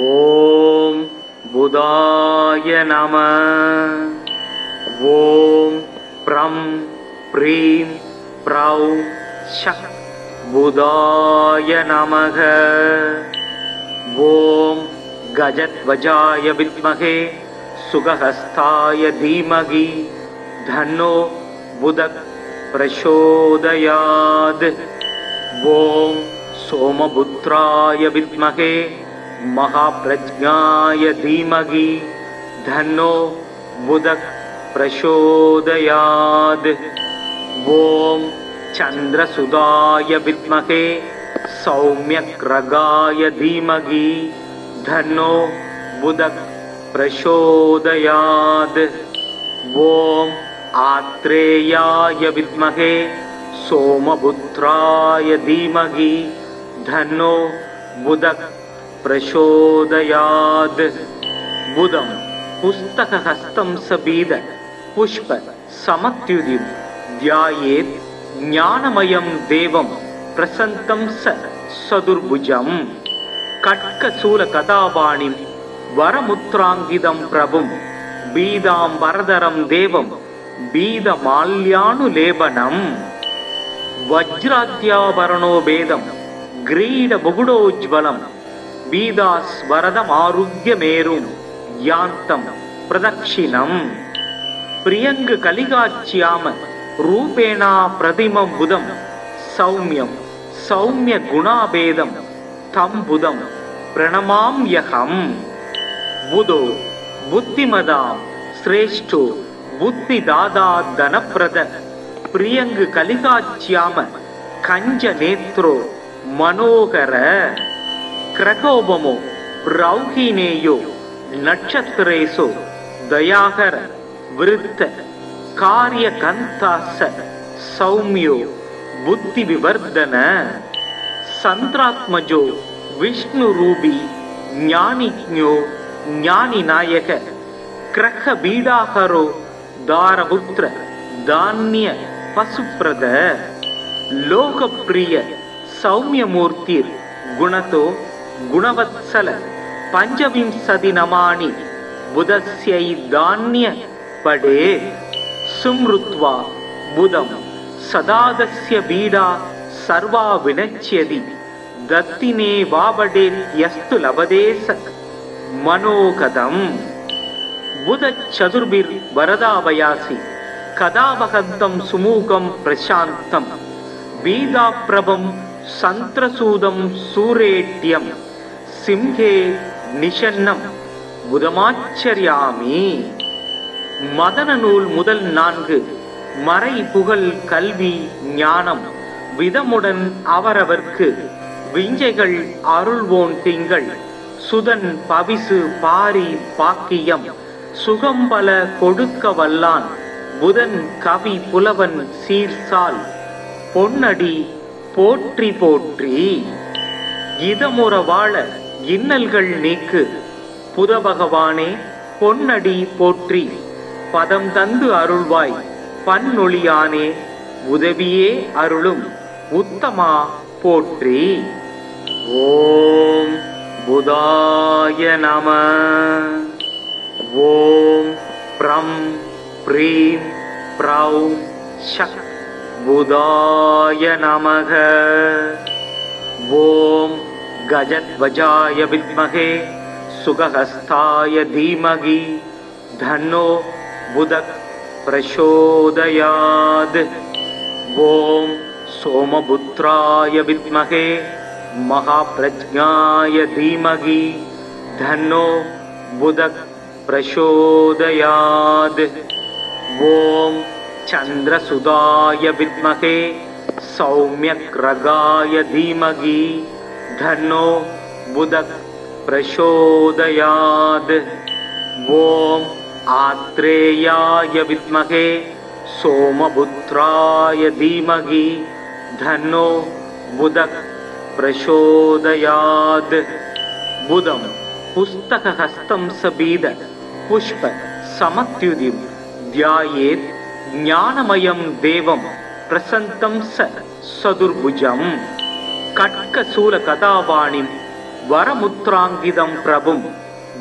ஓம் புதாய நம. ஓம் ப்ரம் ப்ரீம் ப்ரௌம் ஷக் புதாய நமக. ஓம் கஜத்வஜாய வித்மகே சுகஹஸ்தாய தீமகி தன்னோ புதக் பிரசோதயாத். ஓம் சோமபுத்ராய வித்மகே महाप्रज्ञाय धीमहि धन्नो बुधः प्रचोदयात्. ओम चंद्रसुधाय विद्महे सौम्यग्रगाय धीमहि धन्नो बुधः प्रचोदयात्. ओम आत्रेयाय विद्महे सोमपुत्राय धीमहि धन्नो बुधः प्रचोदयात्. बुधं पुस्तकहस्तं सबीद पुष्प समत्युदिं ध्यायेत् ज्ञानमयं देवं प्रसन्तं सदुर्भुजं. कट्कशूलकदावाणिं वरमुद्राङ्गितं प्रभुं बीदाम्बरधरं देवं बीदमाल्यानुलेपनं. वज्राद्याभरणो भेदं ग्रीडमुकुटोज्ज्वलं बीदास्वरदमारुग्यमेरुं यान्तं प्रदक्षिणं. प्रियंग कलिगाच्याम रूपेणा प्रतिमं बुधं सौम्यं सौम्य गुणाभेदं तं बुधं प्रणमाम्यहं. बुधो बुद्धिमदां श्रेष्ठो बुद्धिदाता धनप्रद प्रियंग कलिगाच्याम कंज नेत्रो मनोहर. क्रकोपमो रौहिणेयो नक्षत्रेषु दयाकर वृत्त कार्यकन्तास सौम्यो बुद्धिविवर्धन. संत्रात्मजो विष्णुरूपी ज्ञानिज्ञो ज्ञानिनायक क्रखबीडाहरो दारपुत्र धान्य पशुप्रद. लोकप्रिय सौम्यमूर्तिर् गुणतो गुणवत्सल पंचविंशति नमानि बुधस्यै धान्य पडे. सुमृत्वा बुधं सदादस्य बीडा सर्वा विनच्यति दत्तिने वाबडे यस्तु लभदेस मनोगतं. बुध चतुर्भिर् वरदाभयासि कदावहन्तं सुमुखं प्रशान्तं बीदाप्रभं संत्रसूदं सूरेट्यं सिंहे निषन्नं बुधमाचर्यामि. मदन नूल முதல் 4 மறை புகழ் கல்வி ஞானம் விதமுடன் அவரவர்க்கு விஞ்சைகள் அருள்வோன் திங்கள் சுதன் பவிசு பாரி பாக்கியம் சுகம்பல கொடுக்க வல்லான் புதன் கவி புலவன் சீர்சால் பொன்னடி போற்றி போற்றி. இதமுற வாழ இன்னல்கள் நீக்கு புத பகவானே பொன்னடி போற்றி. பதம் தந்து அருள்வாய் பன்னொழியானே உதவியே அருளும் உத்தமா போற்றி. ஓம் புதாய நம. ஓம் ப்ரம் ப்ரீம் ப்ரௌம் ஷக் புதாய நமக. ஓம் கஜத்வஜாய வித்மகே சுகஹஸ்தாய தீமகி தன்னோ புதக் பிரசோதயாத். ஓம் சோமபுத்ராய வித்மகே மகாப்ரஜ்ஞாய தீமகி தன்னோ புதக் பிரசோதயாத். ஓம் चंद्रसुधाय विद्महे सौम्यग्रगाय धीमहि धन्नो बुधः प्रचोदयात्. ओम आत्रेयाय विद्महे सोमपुत्राय धीमहि धन्नो बुधः प्रचोदयात्. बुधं पुस्तकहस्तं सबीद पुष्प समत्युदिं ध्यायेत् ज्ञानमयं देवं प्रसन्तं सदुर्भुजं. कट्कशूलकदावाणिं வரமுத்ராங்கிதம் பிரபும்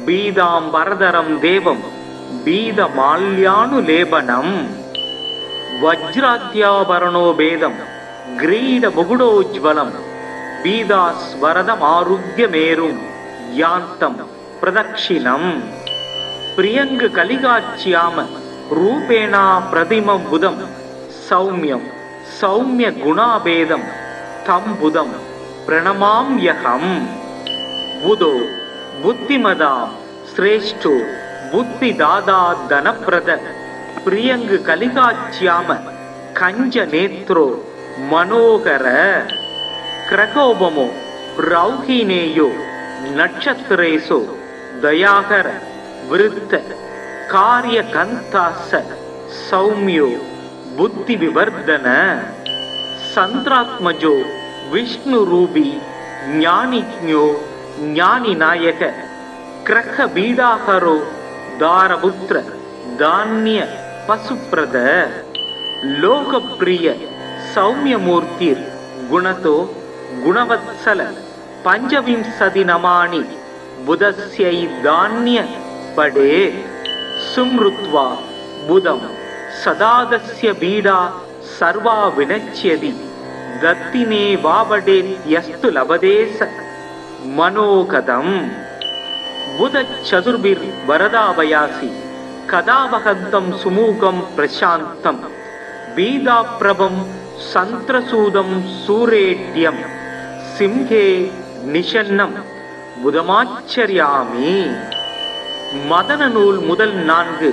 பீதாம்பரதரம் தேவம் பீதமால்யானுலேபனம் வஜ்ராத்யாபரணோ பேதம் கிரீட முகுடோஜ்வலம் பீதாஸ்வரதமாருக்யமேரும் யாந்தம் பிரதக்ஷிணம் பிரியங்கு கலிகாட்சியாம ரூபேணா பிரதிமம் புதம் சௌமியம் சௌமிய குணாபேதம் தம் புதம் பிரணமாம்யகம் புதோ புத்திமதாம் ஸ்ரேஷ்டோ புத்தி தாதா தனப்பிரத பிரியங்கு கலிகாட்சியாம கஞ்ச நேத்ரோ மனோகர கிரகோபமோ ரௌஹினேயோ நட்சத்திரேசோ தயாகர விருத்த காரிய கந்தாச சௌமியோ புத்தி விவர்தன சந்திராத்மஜோ விஷ்ணு ரூபி ஞானிஜ்ஞோ ஞானி நாயக கிரக பீடாகரோ தாரபுத்திர தானிய பசுப்ரத லோகப்பிரிய சௌமியமூர்த்திர் குணதோ குணவத்சல பஞ்சவிம்சதி நமானி புதஸ்யை தானிய படே சும்ருத்வா புதம் சதாதஸ்ய பீடா சர்வா வினச்யதி தத்தினே வாவடே யஸ்து லபதேச மனோகதம் புத சதுர்பிர் வரதாபயாசி கதாவகந்தம் சுமூகம் பிரசாந்தம் பீதாப்ரபம் சந்திரசூதம் சூரேட்யம் சிம்ஹே நிஷன்னம் புதமாச்சரியாமி. மதன நூல் முதல் 4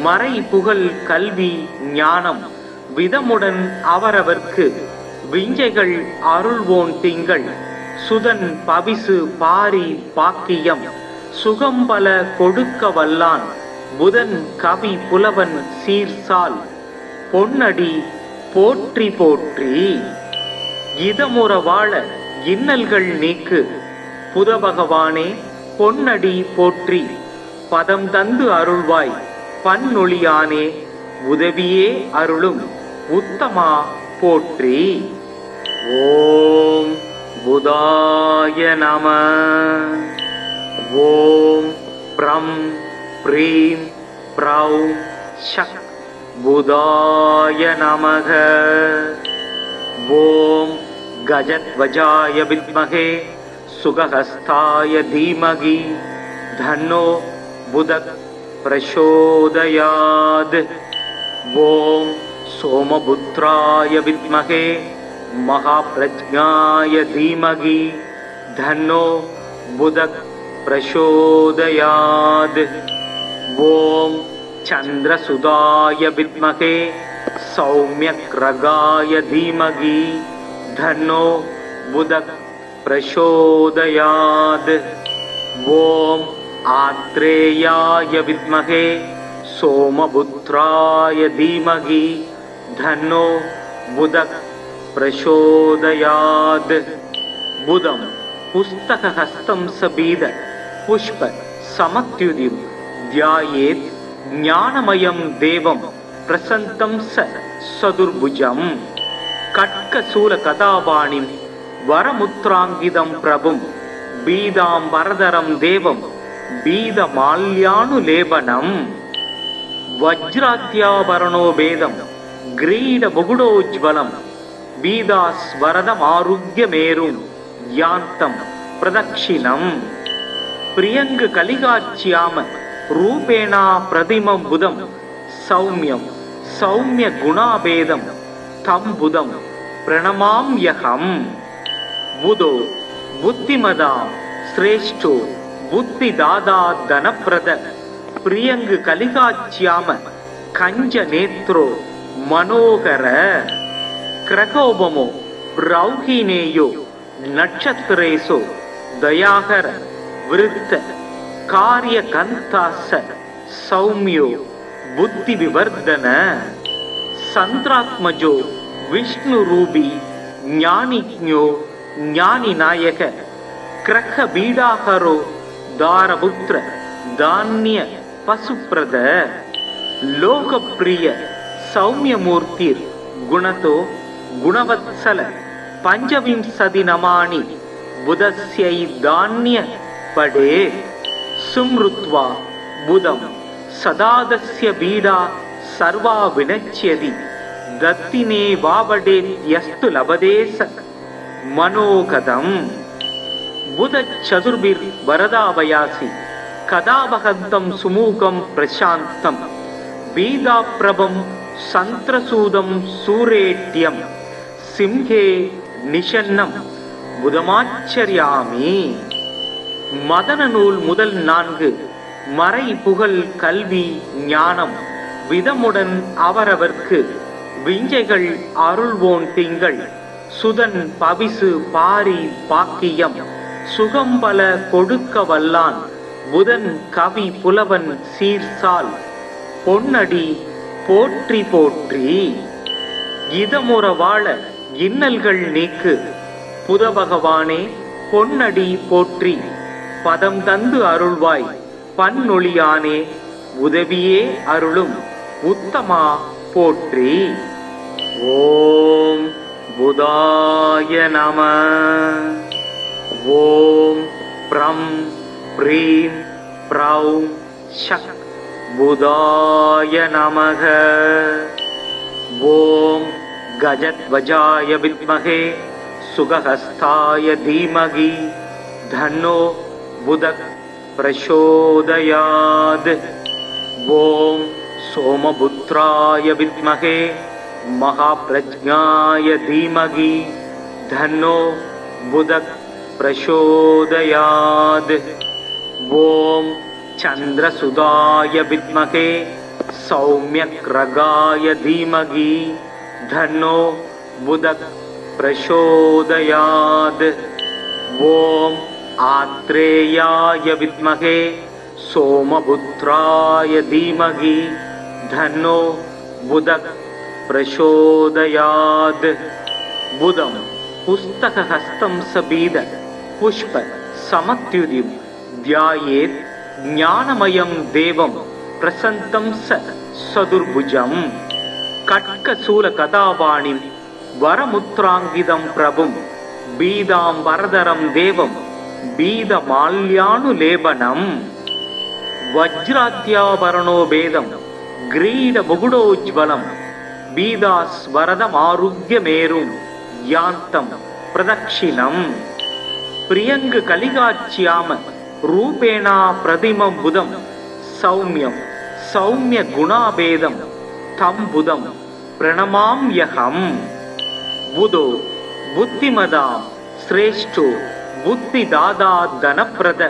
மறை புகழ் கல்வி ஞானம் விதமுடன் அவரவர்க்கு விஞ்சைகள் அருள்வோன் திங்கள் சுதன் பவிசு பாரி பாக்கியம் சுகம்பல கொடுக்க வல்லான் புதன் கவி புலவன் சீர்சால் பொன்னடி போற்றி போற்றி. இதமுற வாழ இன்னல்கள் நீக்கு புத பகவானே பொன்னடி போற்றி பதம் தந்து அருள்வாய் பன்னொழியானே உதவியே அருளும் உத்தமா போற்றி. ஓம் புதாய நம. ஓம் ப்ரம் ப்ரீம் ப்ரௌம் ஷக் புதாய நமக. ஓம் கஜத்வஜாய வித்மகே சுகஹஸ்தாய தீமகி தன்னோ புதக் பிரசோதயாத். ஓம் சோமபுத்ராய வித்மகே மகாப்ரஜ்ஞாய தீமகி தன்னோ புதக் பிரசோதயாத். ஓம் சந்திரசுதாய வித்மகே சௌமியக்ரகாய தீமகி தன்னோ புதக் பிரசோதயாத். ஓம் ஆத்ரேயாய வித்மகே சோமபுத்ராய தீமகி தன்னோ புதக் பிரசோதயாத். புதம் புஸ்தகஹஸ்தம் சபீத புஷ்ப சமத்யுதிம் தியாயேத் ஞானமயம் தேவம் பிரசந்தம் சதுர்புஜம். கட்கசூல கதாபாணிம் வரமுத்ராங்கிதம் பிரபும் பீதாம்பரதரம் தேவம் பீதமால்யானுலேபனம் வஜ்ராத்யாபரணோ பேதம் கிரீட முகுடோஜ்வலம் பீதாஸ்வரதமாருக்யமேரும் யாந்தம் பிரதக்ஷிணம். பிரியங்கு கலிகாட்சியாம ரூபேணா பிரதிமம் புதம் சௌமியம் சௌமிய குணாபேதம் தம் புதம் பிரணமாம்யகம். புதோ புத்திமதாம் ஸ்ரேஷ்டோ புத்தி தாதா தனப்பிரத பிரியங்கு கலிகாட்சியாம கஞ்ச நேத்ரோ மனோகர கிரகோபமோ ரௌஹினேயோ நட்சத்திரேசோ தயாகர விருத்த காரிய கந்தாச சௌமியோ புத்தி விவர்தன சந்திராத்மஜோ விஷ்ணு ரூபி ஞானிஜ்ஞோ ஞானி நாயக கிரக பீடாகரோ தாரபுத்திர தானிய பசுப்ரத லோகப்பிரிய சௌமியமூர்த்திர் குணதோ குணவத்சல பஞ்சவிம்சதி நமானி बुधस्यै धान्य पडे सुमृत्वा बुधं सदादस्य बीडा सर्वा विनच्यति दत्तिने वावडेत्यस्तु लभदेस मनोगतम् बुध चतुर्भिर् वरदावयासि कदावहन्तं सुमुखं प्रशान्तं बीदाप्रभं सन्त्रसूदं सूरेट्यं सिंहे निषन्नं புதமாச்சரியாமி. மதன நூல் முதல் 4 மறை புகழ் கல்வி ஞானம் விதமுடன் அவரவர்க்கு விஞ்சைகள் அருள்வோன் திங்கள் சுதன் பவிசு பாரி பாக்கியம் சுகம்பல கொடுக்க வல்லான் புதன் கவி புலவன் சீர்சால் பொன்னடி போற்றி போற்றி. இதமுற வாழ இன்னல்கள் நீக்கு புத பகவானே பொன்னடி போற்றி பதம் தந்து அருள்வாய் பன்னொழியானே உதவியே அருளும் உத்தமா போற்றி. ஓம் புதாய நம. ஓம் ப்ரம் ப்ரீம் ப்ரௌம் ஷக் புதாய நமக. ஓம் கஜத்வஜாய வித்மஹே सुगहस्ताय धीमहि धन्नो बुधः प्रचोदयात्. ओम सोमपुत्राय विद्महे महाप्रज्ञाय धीमहि धन्नो बुधः प्रचोदयात्. ओम चंद्रसुताय विद्महे सौम्यग्रगाय धीमहि धन्नो बुधः प्रचोदयात्. ओम आत्रेयाय विद्महे सोमपुत्राय धीमहि धन्नो बुधः प्रचोदयात्. बुधं पुस्तकहस्तं सबीद पुष्प समत्युदिं ध्यायेत् ज्ञानमयं देवं प्रसन्तं सदुर्भुजं कट्कशूलकदावाणिं वरमुत्रांगिदं प्रभुं बीदां वरदरं देवं बीदमाल्यानुलेपनं वज्राद्याभरणो भेदं ग्रीडमुकुटोज्ज्वलं बीदास्वरदमारुग्यमेरुं यान्तं प्रदक्षिणम्. प्रियंग कलिगाच्याम रूपेणा प्रतिमं बुधं सौम्यं सौम्य गुणाभेदं तं बुधं प्रणमाम्यहम्. बुधो बुद्धिमदां श्रेष्ठो बुद्धिदादा धनप्रद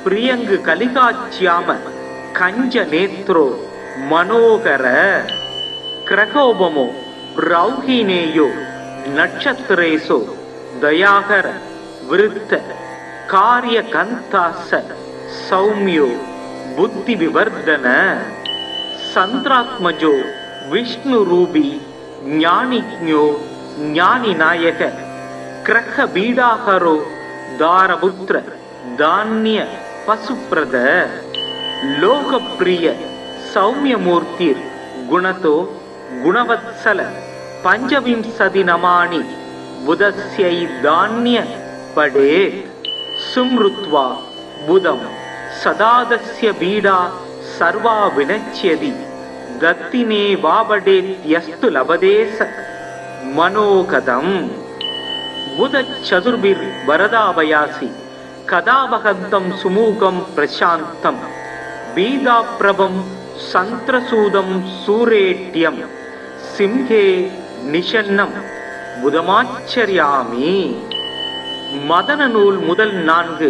प्रियंग कलिगाच्याम कंज नेत्रो मनोहर क्रकोपमो रौहिणेयो नक्षत्रेषु दयाकर वृत्त कार्यकंतास सौम्यो बुद्धि विवर्धन संद्रात्मजो विष्णु रूपी ज्ञानिज्ञो ज्ञानी नायक क्रख बीडाहरो दारपुत्र धान्य पशुप्रद लोकप्रिय सौम्यमूर्ति गुणतो गुणवत्सल पंचविंशति नमानि बुधस्यै धान्य पडे सुमृत्वा बुधं सदादस्य बीडा सर्वा विनच्यति दत्तिने वावडेत्यस्तु लभदेस मनोगतम्. बुध चतुर्भिर् वरदावयासि कदावहन्तं सुमुखं प्रशान्तं बीदाप्रभं सन्त्रसूदं सूरेट्यं सिंहे निषन्नं புதமாச்சரியாமி. மதன நூல் முதல் 4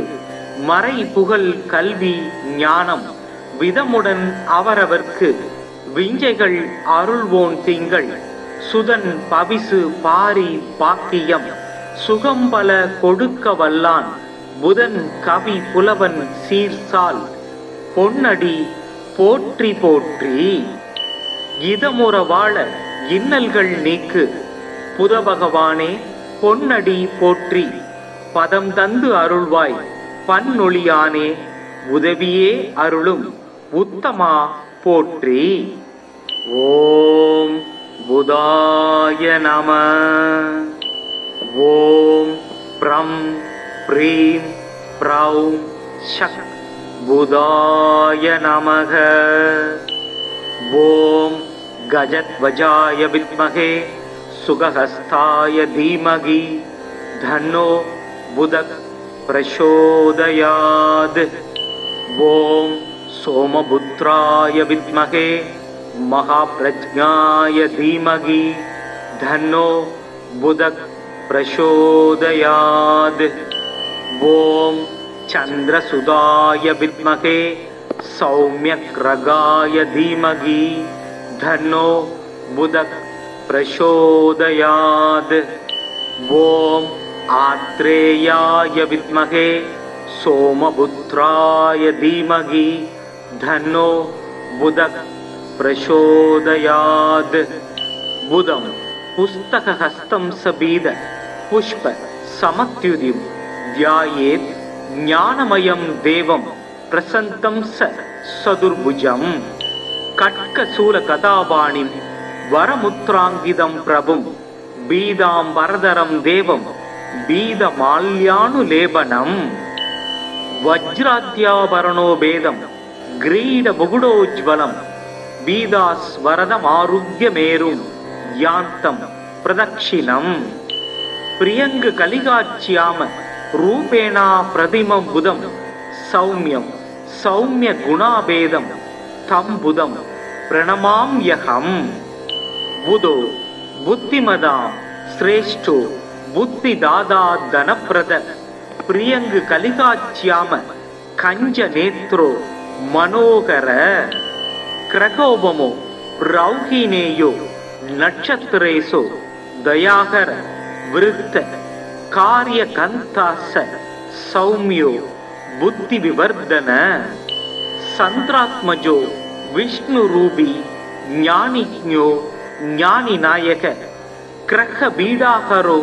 மறை புகழ் கல்வி ஞானம் விதமுடன் அவரவர்க்கு விஞ்சைகள் அருள்வோன் திங்கள் சுதன் பவிசு பாரி பாக்கியம் சுகம்பல கொடுக்க வல்லான் புதன் கவி புலவன் சீர்சால் பொன்னடி போற்றி போற்றி. இதமுற வாழ இன்னல்கள் நீக்கு புத பகவானே பொன்னடி போற்றி பதம் தந்து அருள்வாய் பன்னொழியானே உதவியே அருளும் உத்தமா போற்றி. ஓம் புதாய நம. ஓம் ப்ரம் ப்ரீம் ப்ரௌம் ஷக் புதாய நமக. ஓம் கஜத்வஜாய வித்மகே சுகஹஸ்தாய தீமகி தன்னோ புதக் பிரசோதயாத். ஓம் சோமபுத்ராய வித்மகே மகாப்ரஜ்ஞாய தீமகி தன்னோ புதக் பிரசோதயாத். ஓம் சந்திரசுதாய வித்மகே சௌம்யக்ரகாய தீமகி தன்னோ புதக் பிரசோதயாத். ஓம் ஆத்ரேயாய வித்மகே சோமபுத்ராய தீமகி தன்னோ புதக் பிரசோதயாத். புதம் புஸ்தகஹஸ்தம் சபீத புஷ்ப சமத்யுதிம் த்யாயேத் ஞானமயம் தேவம் பிரசந்தம் சதுர்புஜம். கட்கசூல கதாபாணிம் வரமுத்ராங்கிதம் பிரபும் பீதாம் வரதரம் தேவம் பீதமால்யானுலேபனம். வஜ்ராத்யாபரணோ பேதம் கிரீட முகுடோஜ்வலம் பீதாஸ்வரதமாருக்யமேரும் யாந்தம் பிரதக்ஷிணம். பிரியங்கு கலிகாட்சியாம ரூபேணா பிரதிமம் புதம் சௌமியம் சௌமிய குணாபேதம் தம் புதம் பிரணமாம்யகம். புதோ புத்திமதாம் சிரேஷ்டோ புத்திதாதா தனப்பிரத பிரியங்கு கலிகாட்சியாம கஞ்ச நேத்ரோ மனோகர. கிரகோபமோ ரௌஹினேயோ நட்சத்திரேசோ தயாகர விருத்த காரிய கந்தாச சௌமியோ புத்தி விவர்தன. சந்திராத்மஜோ விஷ்ணு ரூபி ஞானிஜ்ஞோ ஞானி நாயக கிரக பீடாகரோ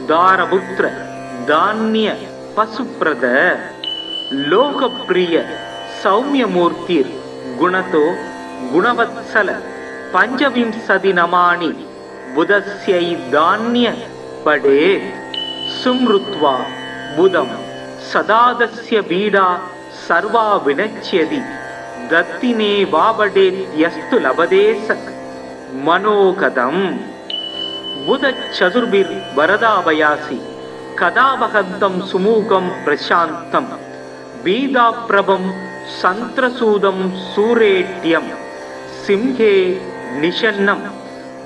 தாரபுத்திர தானிய பசுப்ரத. லோகப்பிரிய சௌமியமூர்த்திர் குணதோ குணவத்சல பஞ்சவிம்சதி நமானி புதஸ்யை தானிய படே. சும்ருத்வா புதம் சதாதஸ்ய பீடா சர்வா வினச்யதி தத்தினே வாபடேத்யஸ்து லபதேச மனோகதம். புதச் சதுர்பிர் வரதாபயாசி கதாபகந்தம் சுமூகம் பிரசாந்தம் பீதாப்ரபம் சந்திரசூதம் சூரேட்யம் சிம்ஹே நிஷன்னம்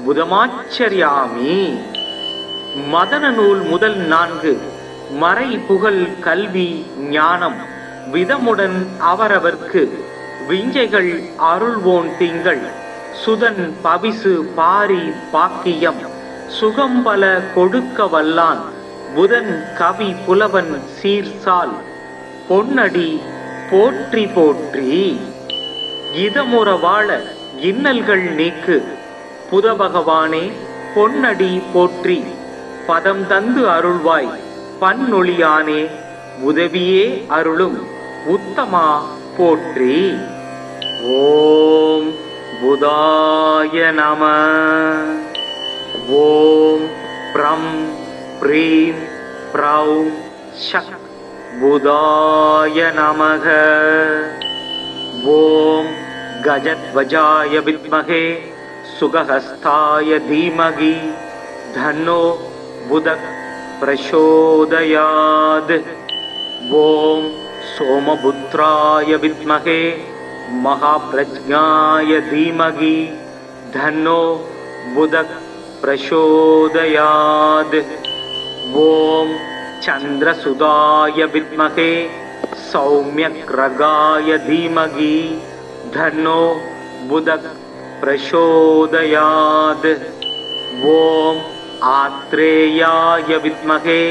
புதமாச்சரியாமி. மதன நூல் முதல் 4 மறை புகழ் கல்வி ஞானம் விதமுடன் அவரவர்க்கு விஞ்சைகள் அருள்வோன் திங்கள் சுதன் பவிசு பாரி பாக்கியம் சுகம்பல கொடுக்க வல்லான் புதன் கவி புலவன் சீர்சால் பொன்னடி போற்றி போற்றி. இதமுற வாழ இன்னல்கள் நீக்கு புத பகவானே பொன்னடி போற்றி. பதம் தந்து அருள்வாய் பன்னொழியானே உதவியே அருளும் உத்தமா போற்றி. ஓம் புதாய நம. ஓம் ப்ரம் ப்ரீம் ப்ரௌம் ஷக் புதாய நமக. ஓம் கஜத்வஜாய வித்மகே சுகஹஸ்தாய தீமகி தன்னோ புதக் பிரசோதயாத். ஓம் சோமபுத்ராய வித்மகே மகாப்ரஜ்ஞாய தீமகி தன்னோ புதக் பிரசோதயாத். ஓம் சந்திரசுதாய வித்மகே சௌம்யக்ரகாய தீமகி தன்னோ புதக் பிரசோதயாத். ஓம் ஆத்ரேயாய வித்மகே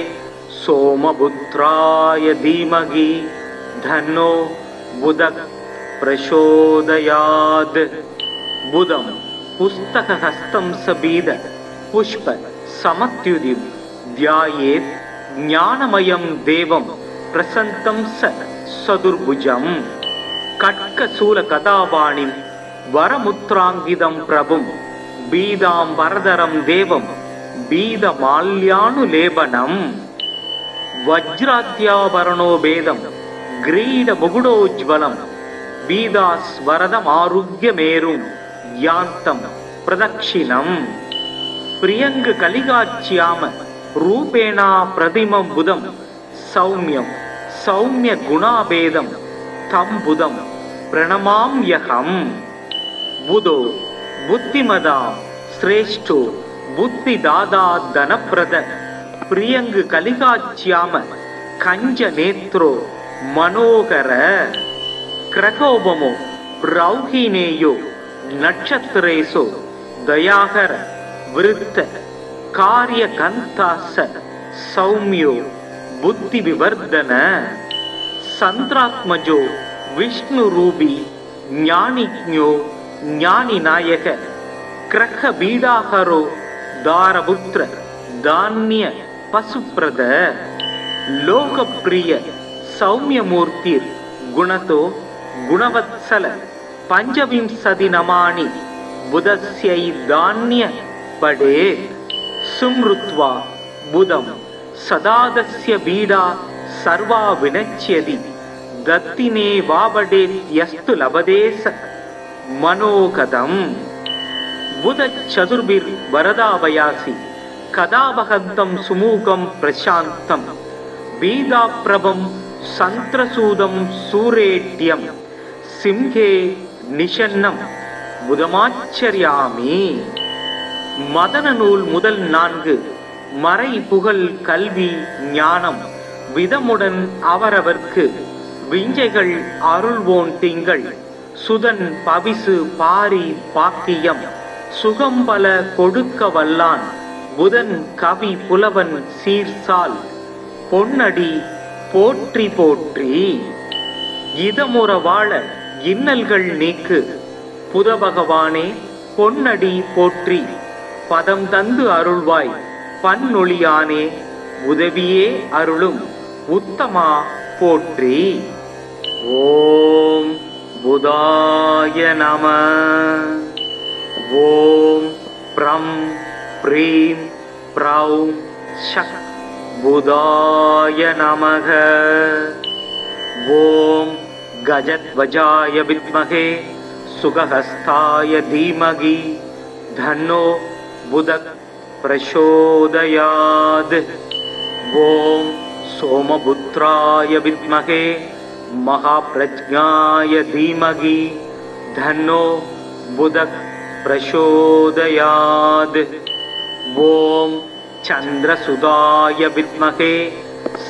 சோமபுத்ராய தீமகி தன்னோ புதக் பிரசோதயாத். புதம் புஸ்தகஹஸ்தம் சபீத புஷ்ப சமத்யுதிம் த்யாயேத் ஞானமயம் தேவம் பிரசந்தம் சதுர்புஜம். கட்கசூல கதாபாணிம் வரமுத்ராங்கிதம் பிரபும் பீதாம் வரதரம் தேவம் பீதமால்யானுலேபனம். वज्राद्याभरणो भेदं ग्रीडमुकुटोज्ज्वलं बीदास्वरदमारुह्यमेरुं यान्तं प्रदक्षिणम् प्रियंग कलिगाच्याम रूपेणा प्रतिमं बुधं सौम्यं सौम्य गुणाभेदं तं बुधं प्रणमाम्यहम् बुधो बुद्धिमदा श्रेष्ठो बुद्धिदादा धनप्रद प्रियंग कलिगाच्याम कंज नेत्रो मनोहर क्रकोपमो रौहिणेयो नक्षत्रेषु दयाकर वृत्त कार्यकंतास सौम्यो बुद्धि विवर्धन संत्रात्मजो विष्णु रूपी ज्ञानिज्ञो ज्ञानी नायक क्रख बीडाहरो दारपुत्र धान्य पशुप्रद लोकप्रिय सौम्यमूर्ति गुणतो गुणवत्सल पंचविंशति नमानि बुधस्यै धान्य पडे सुमृत्वा बुधं सदादस्य बीडा सर्वा विनच्यति दत्तिने वावडे यस्तु लभदेस मनोगतम् बुध चतुर्भिर् वरदावयासि कदावहन्तं सुमुखं प्रशान्तं बीदाप्रभं सन्त्रसूदं सूरेड्यं सिंहे निषन्नं बुधमाचर्यामि மதன நூல் முதல் 4 மறை புகழ் கல்வி ஞானம் விதமுடன் அவரவர்க்கு விஞ்சைகள் அருள்வோன் திங்கள் சுதன் பவிசு பாரி பாக்கியம் சுகம்பல கொடுக்க வல்லான் புதன் கவி புலவன் சீர்சால் பொன்னடி போற்றி போற்றி இதமுற வாழ இன்னல்கள் நீக்கு புத பகவானே பொன்னடி போற்றி பதம் தந்து அருள்வாய் பன்னொழியானே உதவியே அருளும் உத்தமா போற்றி. ஓம் புதாய நம. ஓம் ப்ரம் ப்ரீம் ப்ரௌம் ஷக் புதாய நமக. ஓம் கஜத்வஜாய வித்மகே சுகஹஸ்தாய தீமகி தன்னோ புதக் பிரசோதயாத். ஓம் சோமபுத்ராய வித்மகே மகாப்ரஜ்ஞாய தீமகி தன்னோ புதக் பிரசோதயாத். ஓம் சந்திரசுதாய வித்மகே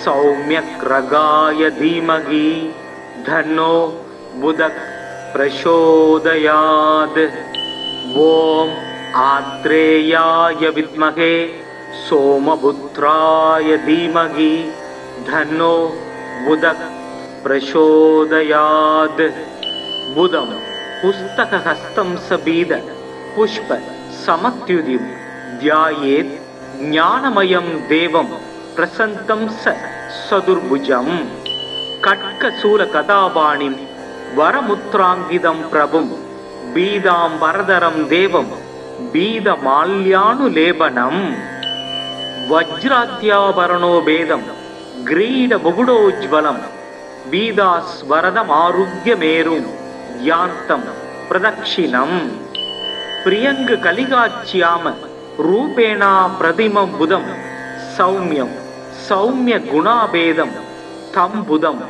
சௌம்யக்ரகாய தீமகி தன்னோ புதக் பிரசோதயாத். ஓம் ஆத்ரேயாய வித்மகே சோமபுத்ராய தீமகி தன்னோ புதக் பிரசோதயாத். புதம் புஸ்தகஹஸ்தம் சபீத புஷ்ப சமத்யுதிம் தியாயேத் ஞானமயம் தேவம் பிரசந்தம் சதுர்புஜம். கட்கசூல கதாபாணிம் வரமுத்ராங்கிதம் பிரபும் பீதாம் வரதரம் தேவம் பீதமால்யானுலேபனம். வஜ்ராத்யாபரணோ பேதம் கிரீட முகுடோஜ்வலம் பீதாஸ்வரதமாருக்யமேரும் யாந்தம் பிரதக்ஷிணம். பிரியங்கு கலிகாச்சியாம ரூபேணா பிரதிமம் புதம் சௌமியம் சௌமிய குணாபேதம் தம் புதம்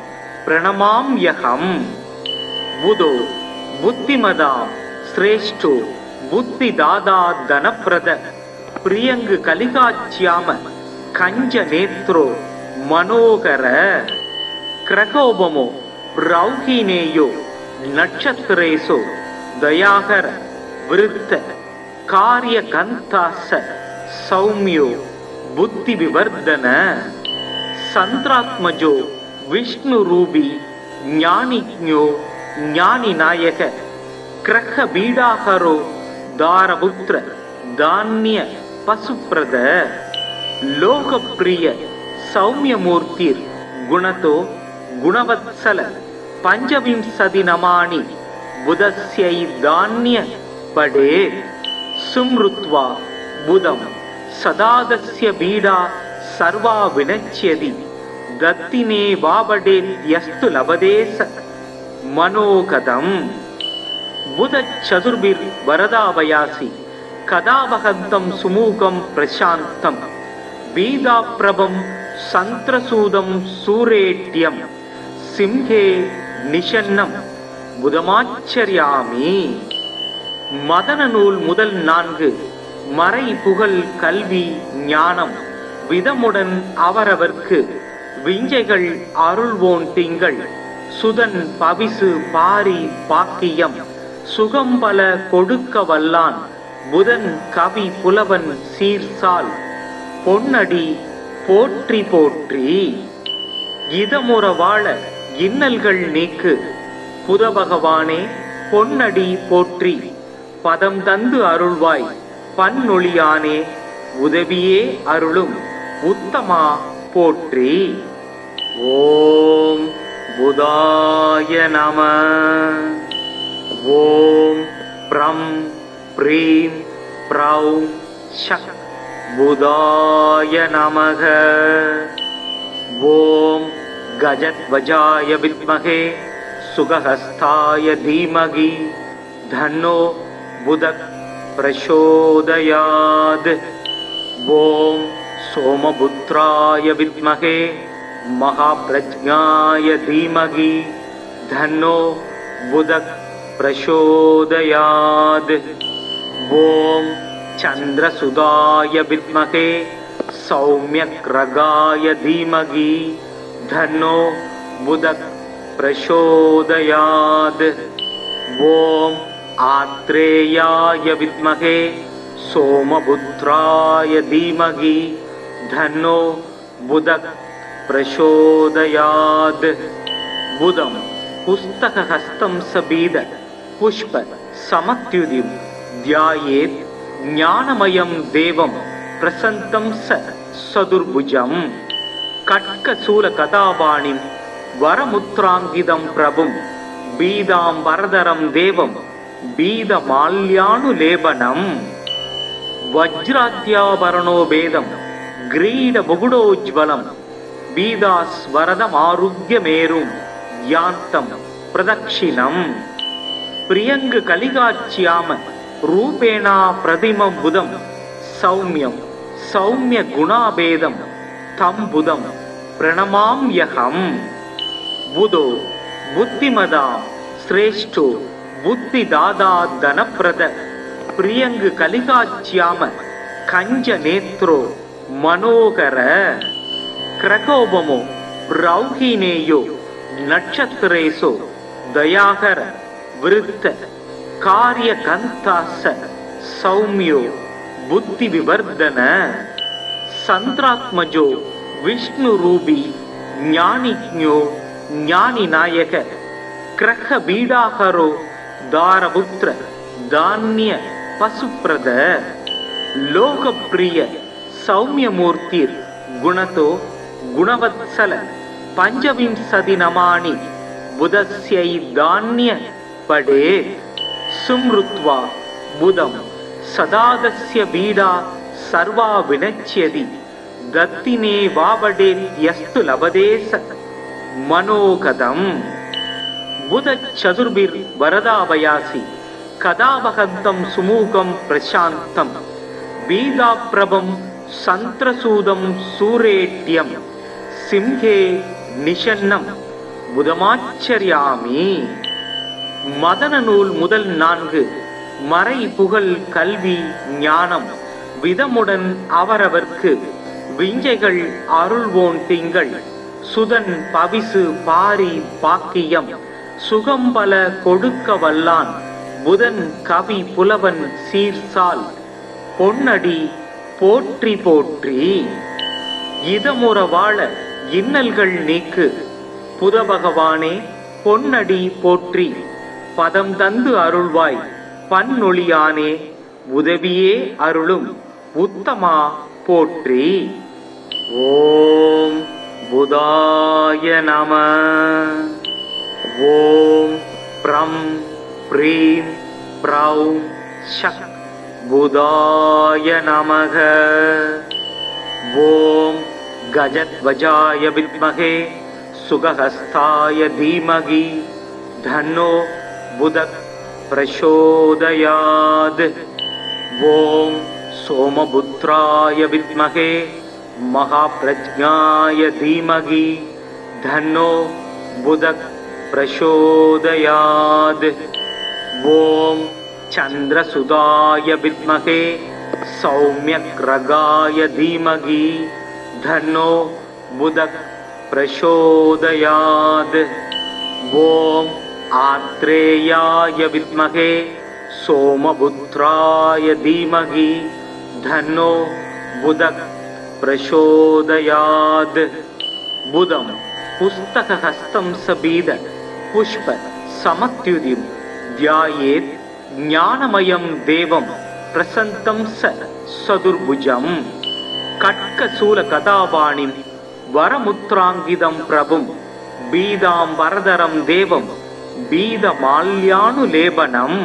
பிரணமாம்யகம். புதோ புத்திமதா சிரேஷ்டோ புத்திதாதா தனப்பிரத பிரியங்கு கலிகாச்சியாம கஞ்ச நேத்ரோ மனோகர கிரகோபமோ ரௌஹிணேயோ நட்சத்திரேசோ தயாகர விருத்த कार्यकंतास सौम्यो बुद्धि विवर्धन. संत्रात्मजो विष्णु रूपी ज्ञानिज्ञो ज्ञानी नायक क्रख बीडाहरो दारपुत्र धान्य पशुप्रद. लोकप्रिय सौम्यमूर्ति गुणतो गुणवत्सल पंचविंशति नमानि बुधस्यै धान्य पडे. सुमृत्वा बुधं सदादस्य बीडा सर्वा विनच्यति दत्तिने वावडेत्यस्तु लभदेस मनोगतम् बुधचतुर्भिर्वरदावयासि कदा वहन्तं सुमुखं प्रशान्तं बीदाप्रभं सन्त्रसूदं सूरेट्यं सिंहे निषन्नं புதமாச்சரியாமி. மதன நூல் முதல் 4 மறை புகழ் கல்வி ஞானம் விதமுடன் அவரவர்க்கு விஞ்சைகள் அருள்வோன் திங்கள் சுதன் பவிசு பாரி பாக்கியம் சுகம்பல கொடுக்க வல்லான் புதன் கவி புலவன் சீர்சால் பொன்னடி போற்றி போற்றி. இதமுற வாழ இன்னல்கள் நீக்கு புத பகவானே பொன்னடி போற்றி. பதம் தந்து அருள்வாய் பன்னொழியானே உதவியே அருளும் உத்தமா போற்றி. ஓம் புதாய நம. ஓம் ப்ரம் ப்ரீம் ப்ரௌம் ஷக் புதாய நமக. ஓம் கஜத்வஜாய வித்மகே சுகஹஸ்தாய தீமகி தன்னோ புதக் பிரசோதயாத். ஓம் சோமபுத்ராய வித்மகே மகாப்ரஜ்ஞாய தீமகி தன்னோ புதக் பிரசோதயாத். ஓம் சந்திரசுதாய வித்மகே சௌம்யக்ரகாய தீமகி தன்னோ புதக் பிரசோதயாத். ஓம் ஆத்ரேயாய வித்மகே சோமபுத்ராய தீமகி தன்னோ புதக் பிரசோதயாத். புதம் புஸ்தகஹஸ்தம் சபீத புஷ்ப சமத்யுதிம் தியாயேத் ஞானமயம் தேவம் பிரசந்தம் சதுர்புஜம். கட்கசூல கதாபாணிம் வரமுத்ராங்கிதம் பிரபும் பீதாம் வரதரம் தேவம் பீதமால்யானுலேபனம். வஜ்ராத்யாபரணோ பேதம் கிரீட முகுடோஜ்வலம் பீதாஸ்வரதமாருக்யமேரும் யாந்தம் பிரதக்ஷிணம். பிரியங்கு கலிகாட்சியாம ரூபேணா பிரதிமம் புதம் சௌமியம் சௌமிய குணாபேதம் தம் புதம் பிரணமாம்யகம். புதோ புத்திமதாம் சிரேஷ்டோ புத்திதாதா தனப்பிரத பிரியங்கு கலிகாட்சியாம கஞ்ச நேத்ரோ மனோகர. கிரகோபமோ ரௌஹினேயோ நட்சத்திரேசோ தயாகர விருத்த காரிய கந்தாச சௌமியோ புத்தி விவர்தன. சந்திராத்மஜோ விஷ்ணு ரூபி ஞானிஜ்ஞோ ஞானி நாயக கிரக பீடாகரோ தாரபுத்திர தானிய பசுப்ரத. லோகப்பிரிய சௌமியமூர்த்திர் குணதோ குணவத்சல பஞ்சவிம்சதி நமானி புதஸ்யை தானிய படே. சும்ருத்வா புதம் சதாதஸ்ய பீடா சர்வா வினச்யதி தத்தினே வாவடேத்யஸ்து லபதேச மனோகதம். புதச்சதுர்பிர் வரதாவயாசி கதா வஹந்தம் சுமூகம் பிரசாந்தம் பீதாப்ரபம் சந்திரசூதம் சூரேட்யம் சிம்ஹே நிஷன்னம் புதமாச்சரியாமி. மதன நூல் முதல் 4 மறை புகழ் கல்வி ஞானம் விதமுடன் அவரவர்க்கு விஞ்சைகள் அருள்வோன் திங்கள் சுதன் பவிசு பாரி பாக்கியம் சுகம்பல கொடுக்க வல்லான் புதன் கவி புலவன் சீர்சால் பொன்னடி போற்றி போற்றி. இதமுற வாழ இன்னல்கள் நீக்கு புத பகவானே பொன்னடி போற்றி. பதம் தந்து அருள்வாய் பன்னொழியானே உதவியே அருளும் உத்தமா போற்றி. ஓம் புதாய நம. ஓம் ப்ரம் ப்ரீம் ப்ரௌம் ஷக் புதாய நமக. ஓம் गजध्वजाय विद्महे सुगहस्ताय धीमहि धन्नो बुधः प्रचोदयात्। ॐ सोमपुत्राय विद्महे महाप्रज्ञाय धीमहि धन्नो बुधः प्रचोदयात्। ॐ चन्द्रसुताय विद्महे सौम्यग्रगाय धीमहि धन्नो बुधः प्रचोदयात्। ॐ आत्रेयाय विद्महे सोमपुत्राय धीमहि धन्नो बुधः प्रचोदयात्। बुधं पुस्तकहस्तं सबीद पुष्प समत्युदिं ध्यायेत् ज्ञानमयं देवं प्रसन्तं सदुर्भुजं। कट्कशूलकदापाणिं वरमुद्राङ्गितं प्रभुं बीदां वरदरं देवं बीदमाल्यानुलेपनम्।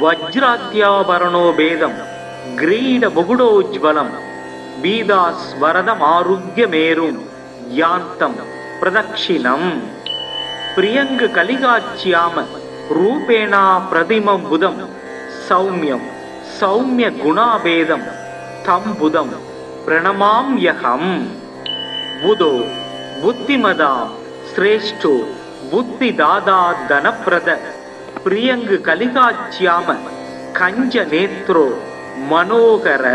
वज्राद्याभरणो भेदं ग्रीडमुकुटोज्ज्वलं बीदास्वरदमारुह्यमेरुं यान्तं प्रदक्षिणम्। प्रियङ्गकलिकाच्याम रूपेणा प्रतिमं बुधं सौम्यं सौम्यगुणाभेदं तं बुधं प्रणमाम्यहम्। बुधो बुद्धिमदां श्रेष्ठो बुद्धिदाता धनप्रद प्रियङ्गकलिकाच्याम कञ्जनेत्रो मनोहर।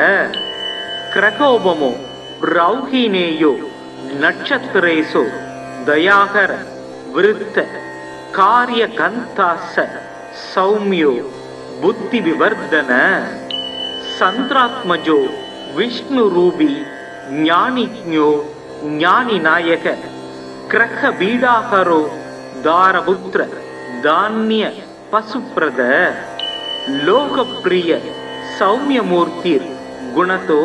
क्रकोपमो रौहिणेयो नक्षत्रेषु दयाकर वृत्त कार्यकन्तास सौम्यो बुद्धिविवर्धन। संत्रात्मजो विष्णुरूपी ज्ञानिज्ञो ज्ञानिनायक ग्रहबीडाहरो दारपुत्र धान्य पशुप्रद। लोकप्रिय सौम्यमूर्तिर् गुणतो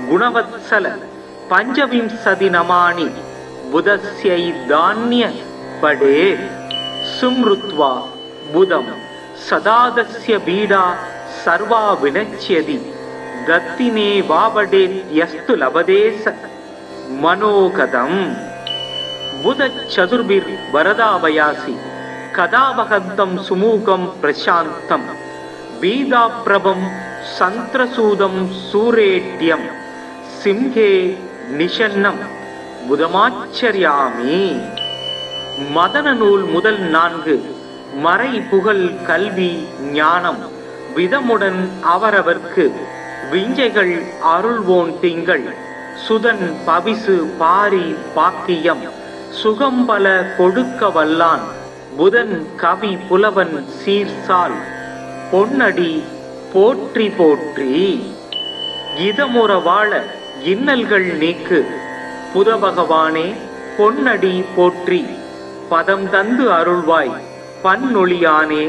गुणवत्सल पंचविंशति नमानि बुधस्यै धान्य पडे। सुमृत्वा बुधं सदादस्य बीडा सर्वा विनश्यति दत्तिने वावडे यस्तु लभते स मनोगतम्। बुध चतुर्भिर् वरदाभयासि कदावहन्तं सुमुखं प्रशान्तं बीदाप्रभं सन्त्रसूदं सूरेड्यं सिंहे निषन्नं புதமாச்சரியாமி. மதன நூல் முதல் 4 மறை புகழ் கல்வி ஞானம் விதமுடன் அவரவர்க்கு விஞ்சைகள் அருள்வோன் திங்கள் சுதன் பவிசு பாரி பாக்கியம் சுகம்பல கொடுக்க வல்லான் புதன் கவி புலவன் சீர்சால் பொன்னடி போற்றி போற்றி. இதமுற வாழ இன்னல்கள் நீக்கு புத பகவானே பொன்னடி போற்றி. பதம் தந்து அருள்வாய் பன்னொழியானே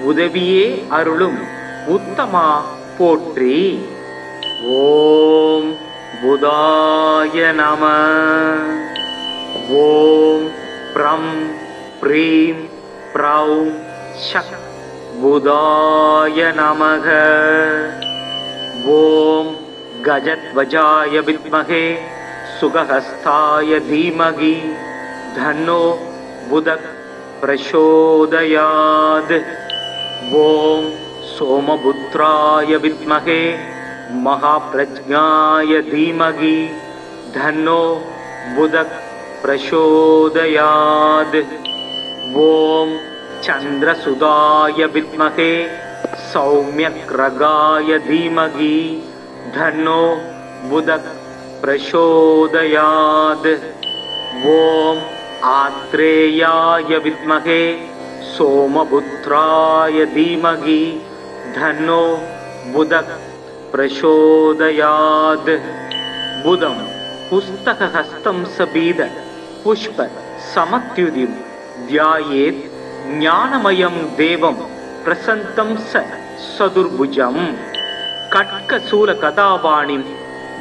உதவியே அருளும் உத்தமா போற்றி. ஓம் புதாய நம. ஓம் ப்ரம் ப்ரீம் ப்ரௌம் ஷக் புதாய நமக. ஓம் கஜத்வஜாய வித்மகே சுகஹஸ்தாய தீமகி தன்னோ புதக் பிரசோதயாத். ஓம் சோமபுத்ராய வித்மகே மகாப்ரஜ்ஞாய தீமகி தன்னோ புதக் பிரசோதயாத். ஓம் சந்திரசுதாய வித்மகே சௌம்யக்ரகாய தீமகி தன்னோ புதக் பிரசோதயாத். ஓம் ஆத்ரேயாய வித்மகே சோமபுத்ராய தீமகி தன்னோ புதக் பிரசோதயாத். புதம் புஸ்தகஹஸ்தம் சபீத புஷ்ப சமத்யுதிம் த்யாயேத் ஞானமயம் தேவம் பிரசந்தம் சதுர்புஜம். கட்கசூல கதாபாணிம்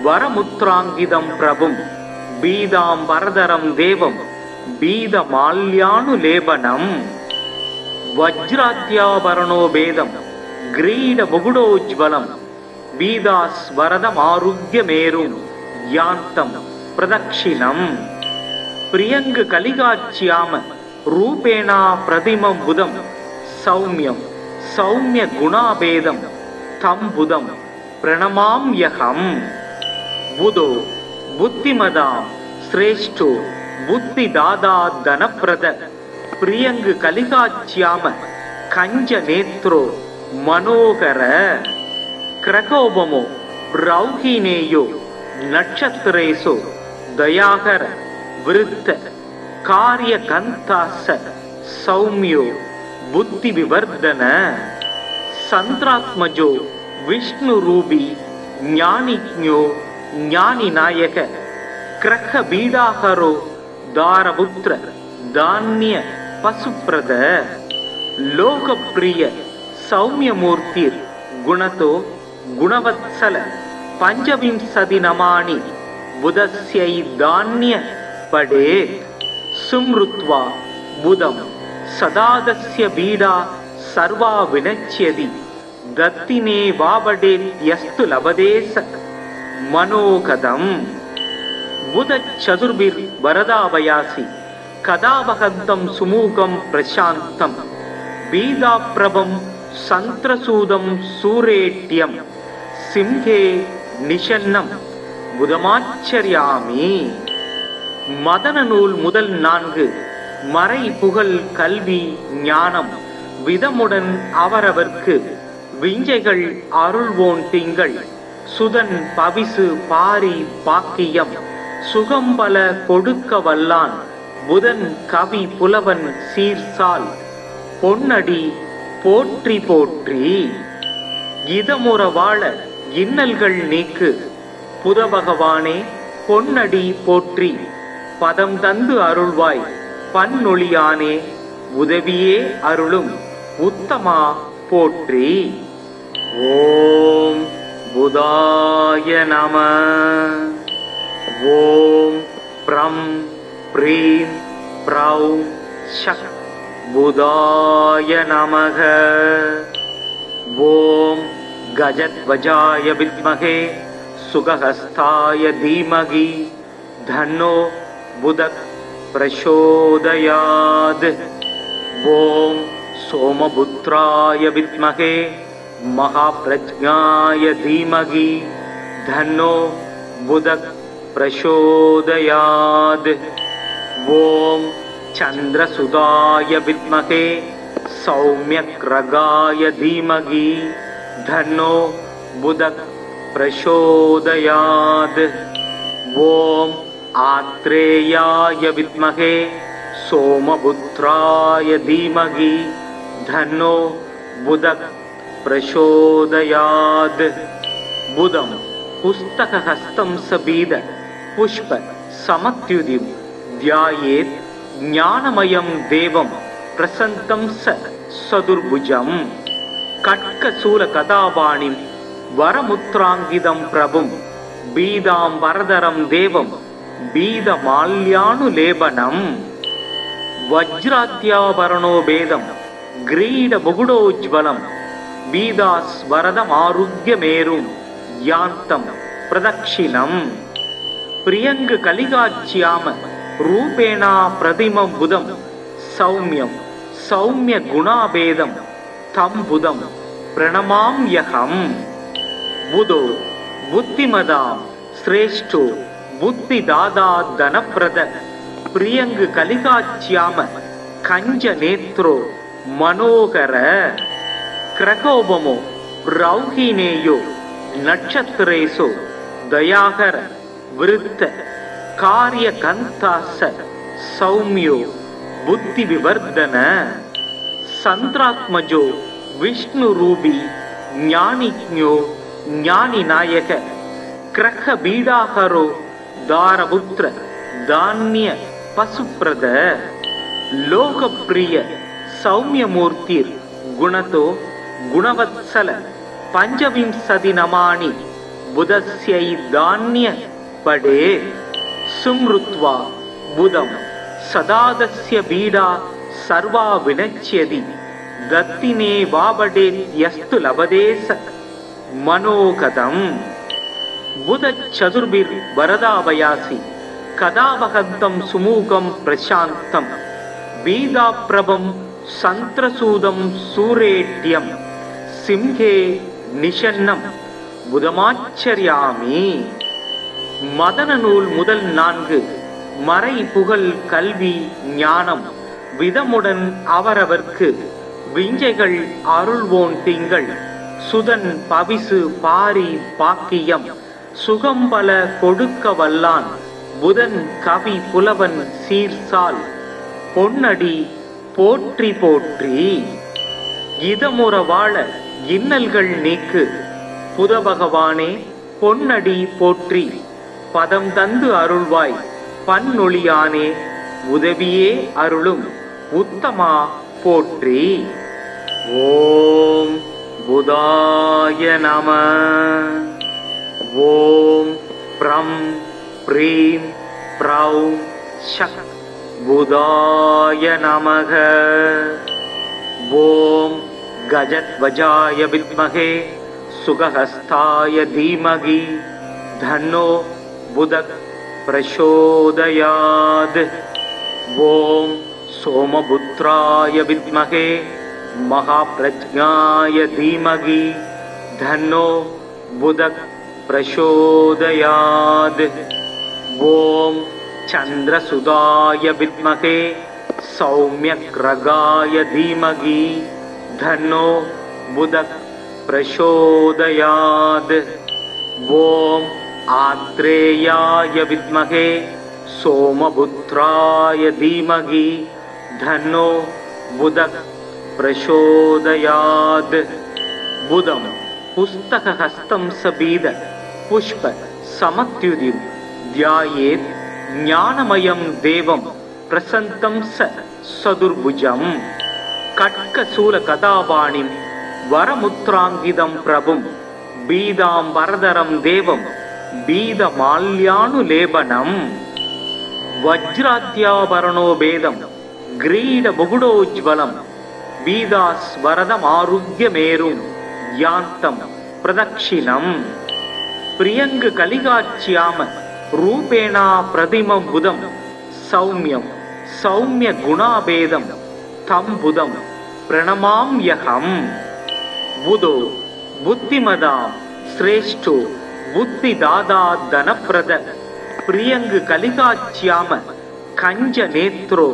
வரமுத்ராங்கிதம் பிரபும் பீதாம் வரதரம் தேவம் பீதமால்யானுலேபனம். வஜ்ராத்யாபரணோ பேதம் கிரீட முகுடோஜ்வலம் பீதாஸ்வரதமாருக்யமேரும் யாந்தம் प्रदक्षिणम् प्रियंग कलिगाच्याम रूपेणा प्रतिमं बुधं सौम्यं सौम्य गुणाभेदं तं बुधं प्रणमाम्यहम् बुधो बुद्धिमदां श्रेष्ठो बुद्धिदाता धनप्रद प्रियंग कलिगाच्याम कंज नेत्रो मनोहर क्रकोपमो रौहिणेयो नक्षत्रेषु दयाकर वृत्त कार्यकंतास सौम्यो बुद्धि विवर्धन संत्रात्मजो विष्णु रूपी ज्ञानिज्ञो ज्ञानी नायक क्रख बीडाहरो दारपुत्र धान्य पशुप्रद लोकप्रिय सौम्यमूर्ति गुणतो गुणवत्सल पंचविंशति नमानि बुधस्यै धान्य पडे सुमृत्वा बुधं सदादस्य बीडा सर्वा विनच्यति दत्तिने वावडेत्यस्तु लभदेस मनोकदम् बुध चतुर्भिर् वरदाभयासि कदावहन्तं सुमुखं प्रशान्तं बीदाप्रभं संत्रसूदं सूरेट्यं सिंहे निशन्नं बुधमाचर्यामि मदन नूल முதல் 4 மறை புகழ் கல்வி ஞானம் விதமுடன் அவரவர்க்கு விஞ்சைகள் அருள்வோன் திங்கள் சுதன் பவிசு பாரி பாக்கியம் சுகம்பல கொடுக்க வல்லான் புதன் கவி புலவன் சீர்சால் பொன்னடி போற்றி போற்றி இதமுற வாழ இன்னல்கள் நீக்கு புத பகவானே பொன்னடி போற்றி பதம் தந்து அருள்வாய் பன்னொழியானே உதவியே அருளும் உத்தமா போற்றி. ஓம் புதாய நம. ஓம் ப்ரம் ப்ரீம் ப்ரௌம் ஷக் புதாய நமக. ஓம் கஜத்வஜாய வித்மகே சுகஹஸ்தாய தீமகி தன்னோ புதக் பிரசோதயாத். ஓம் सोमपुत्राय विद्महे महाप्रज्ञाय धीमहि धन्नो बुधः प्रचोदयात्. ओम चंद्रसुताय विद्महे सौम्यग्रगाय धीमहि धन्नो बुधः प्रचोदयात्. ओम आत्रेयाय विद्महे सोमपुत्राय धीमहि धन्नो बुधः प्रचोदयात्. बुधं पुस्तकहस्तं सबीद पुष्प समत्युदिं ध्यायेत् ज्ञानमयं देवं प्रसन्तं सदुर्भुजं. कट्कशूलकदापाणिं वरमुत्राङ्गितं प्रभुं बीदां वरदरं देवं बीदमाल्यानुलेपनं. वज्राद्याभरणो भेदं ग्रीड मुकुटोज्ज्वलं बीदास्वरदमारुह्यमेरुं यान्तं प्रदक्षिणम्. प्रियंग कलिगाच्याम रूपेणा प्रतिमं बुधं सौम्यं सौम्य गुणाभेदं तं बुधं प्रणमाम्यहम्. बुधो बुद्धिमदां श्रेष्ठो बुद्धिदाता धनप्रद प्रियंग कलिगाच्याम कंज नेत्रो मनोहर क्रकोपमो रौहिणेयो नक्षत्रेषु दयाकर वृत्त कार्यकंतास सौम्यो बुद्धि विवर्धन. संत्रात्मजो विष्णु रूपी ज्ञानिज्ञो ज्ञानी नायक क्रख बीडाहरो दारपुत्र धान्य पशुप्रद. लोकप्रिय सौम्यमूर्ति गुणतो गुणवत्सल पंचविंशति नमानि बुधस्यै धान्य पडे सुमृत्वा बुधं सदादस्य बीडा सर्वा विनच्यति दत्तिने वावडेत्यस्तु लभदेस मनोकदम्. बुध चतुर्भिर् वरदाभयासि கதாவகந்தம் சுமூகம் பிரசாந்தம் வீதாப்ரபம் சந்திரசூதம் சூரேட்யம் சிம்ஹே நிஷன்னம் புதமாச்சரியாமி. மதன நூல் முதல் 4 மறை புகழ் கல்வி ஞானம் விதமுடன் அவரவர்க்கு விஞ்சைகள் அருள்வோன் திங்கள் சுதன் பவிசு பாரி பாக்கியம் சுகம்பல கொடுக்க வல்லான் புதன் கவி புலவன் சீர்சால் பொன்னடி போற்றி போற்றி. இதமுற வாழ இன்னல்கள் நீக்கு புதபகவானே பொன்னடி போற்றி. பதம் தந்து அருள்வாய் பன்னொழியானே உதவியே அருளும் உத்தமா போற்றி. ஓம் புதாய நம. ஓம் ப்ரம் ப்ரீம் ப்ரௌம் ஷக் புதாய நமக. ஓம் கஜத்வஜாய வித்மகே சுகஹஸ்தாய தீமகி தன்னோ புதக் பிரசோதயாத். ஓம் சோமபுத்ராய வித்மகே மகாப்ரஜ்ஞாய தீமகி தன்னோ புதக் பிரசோதயாத். ஓம் சந்திரசுதாய வித்மகே சௌம்யக்ரகாய தீமகி தன்னோ புதக் பிரசோதயாத். ஓம் ஆத்ரேயாய வித்மகே சோமபுத்ராய தீமகி தன்னோ புதக் பிரசோதயாத். புதம் புஸ்தகஹஸ்தம் சபீத புஷ்ப சமத்யுதிம் தியாயேத் ஞானமயம் தேவம் பிரசந்தம் சதுர்புஜம். கட்கசூல கதாபாணிம் வரமுத்ராங்கிதம் பிரபும் பீதாம் வரதரம் தேவம் பீதமால்யானுலேபனம். வஜ்ராத்யாபரணோ பேதம் கிரீட முகுடோஜ்வலம் பீதாஸ்வரதம் ஆருக்யமேரும் யாந்தம் பிரதக்ஷிணம். பிரியங்கு கலிகாட்சியாம ரூபேணா பிரதிமம் புதம் சௌமியம் சௌமிய குணாபேதம் தம் புதம் பிரணமாம்யகம். புதோ புத்திமதாம் சிரேஷ்டோ புத்திதாதா தனப்பிரத பிரியங்கு கலிகாட்சியாம கஞ்ச நேத்ரோ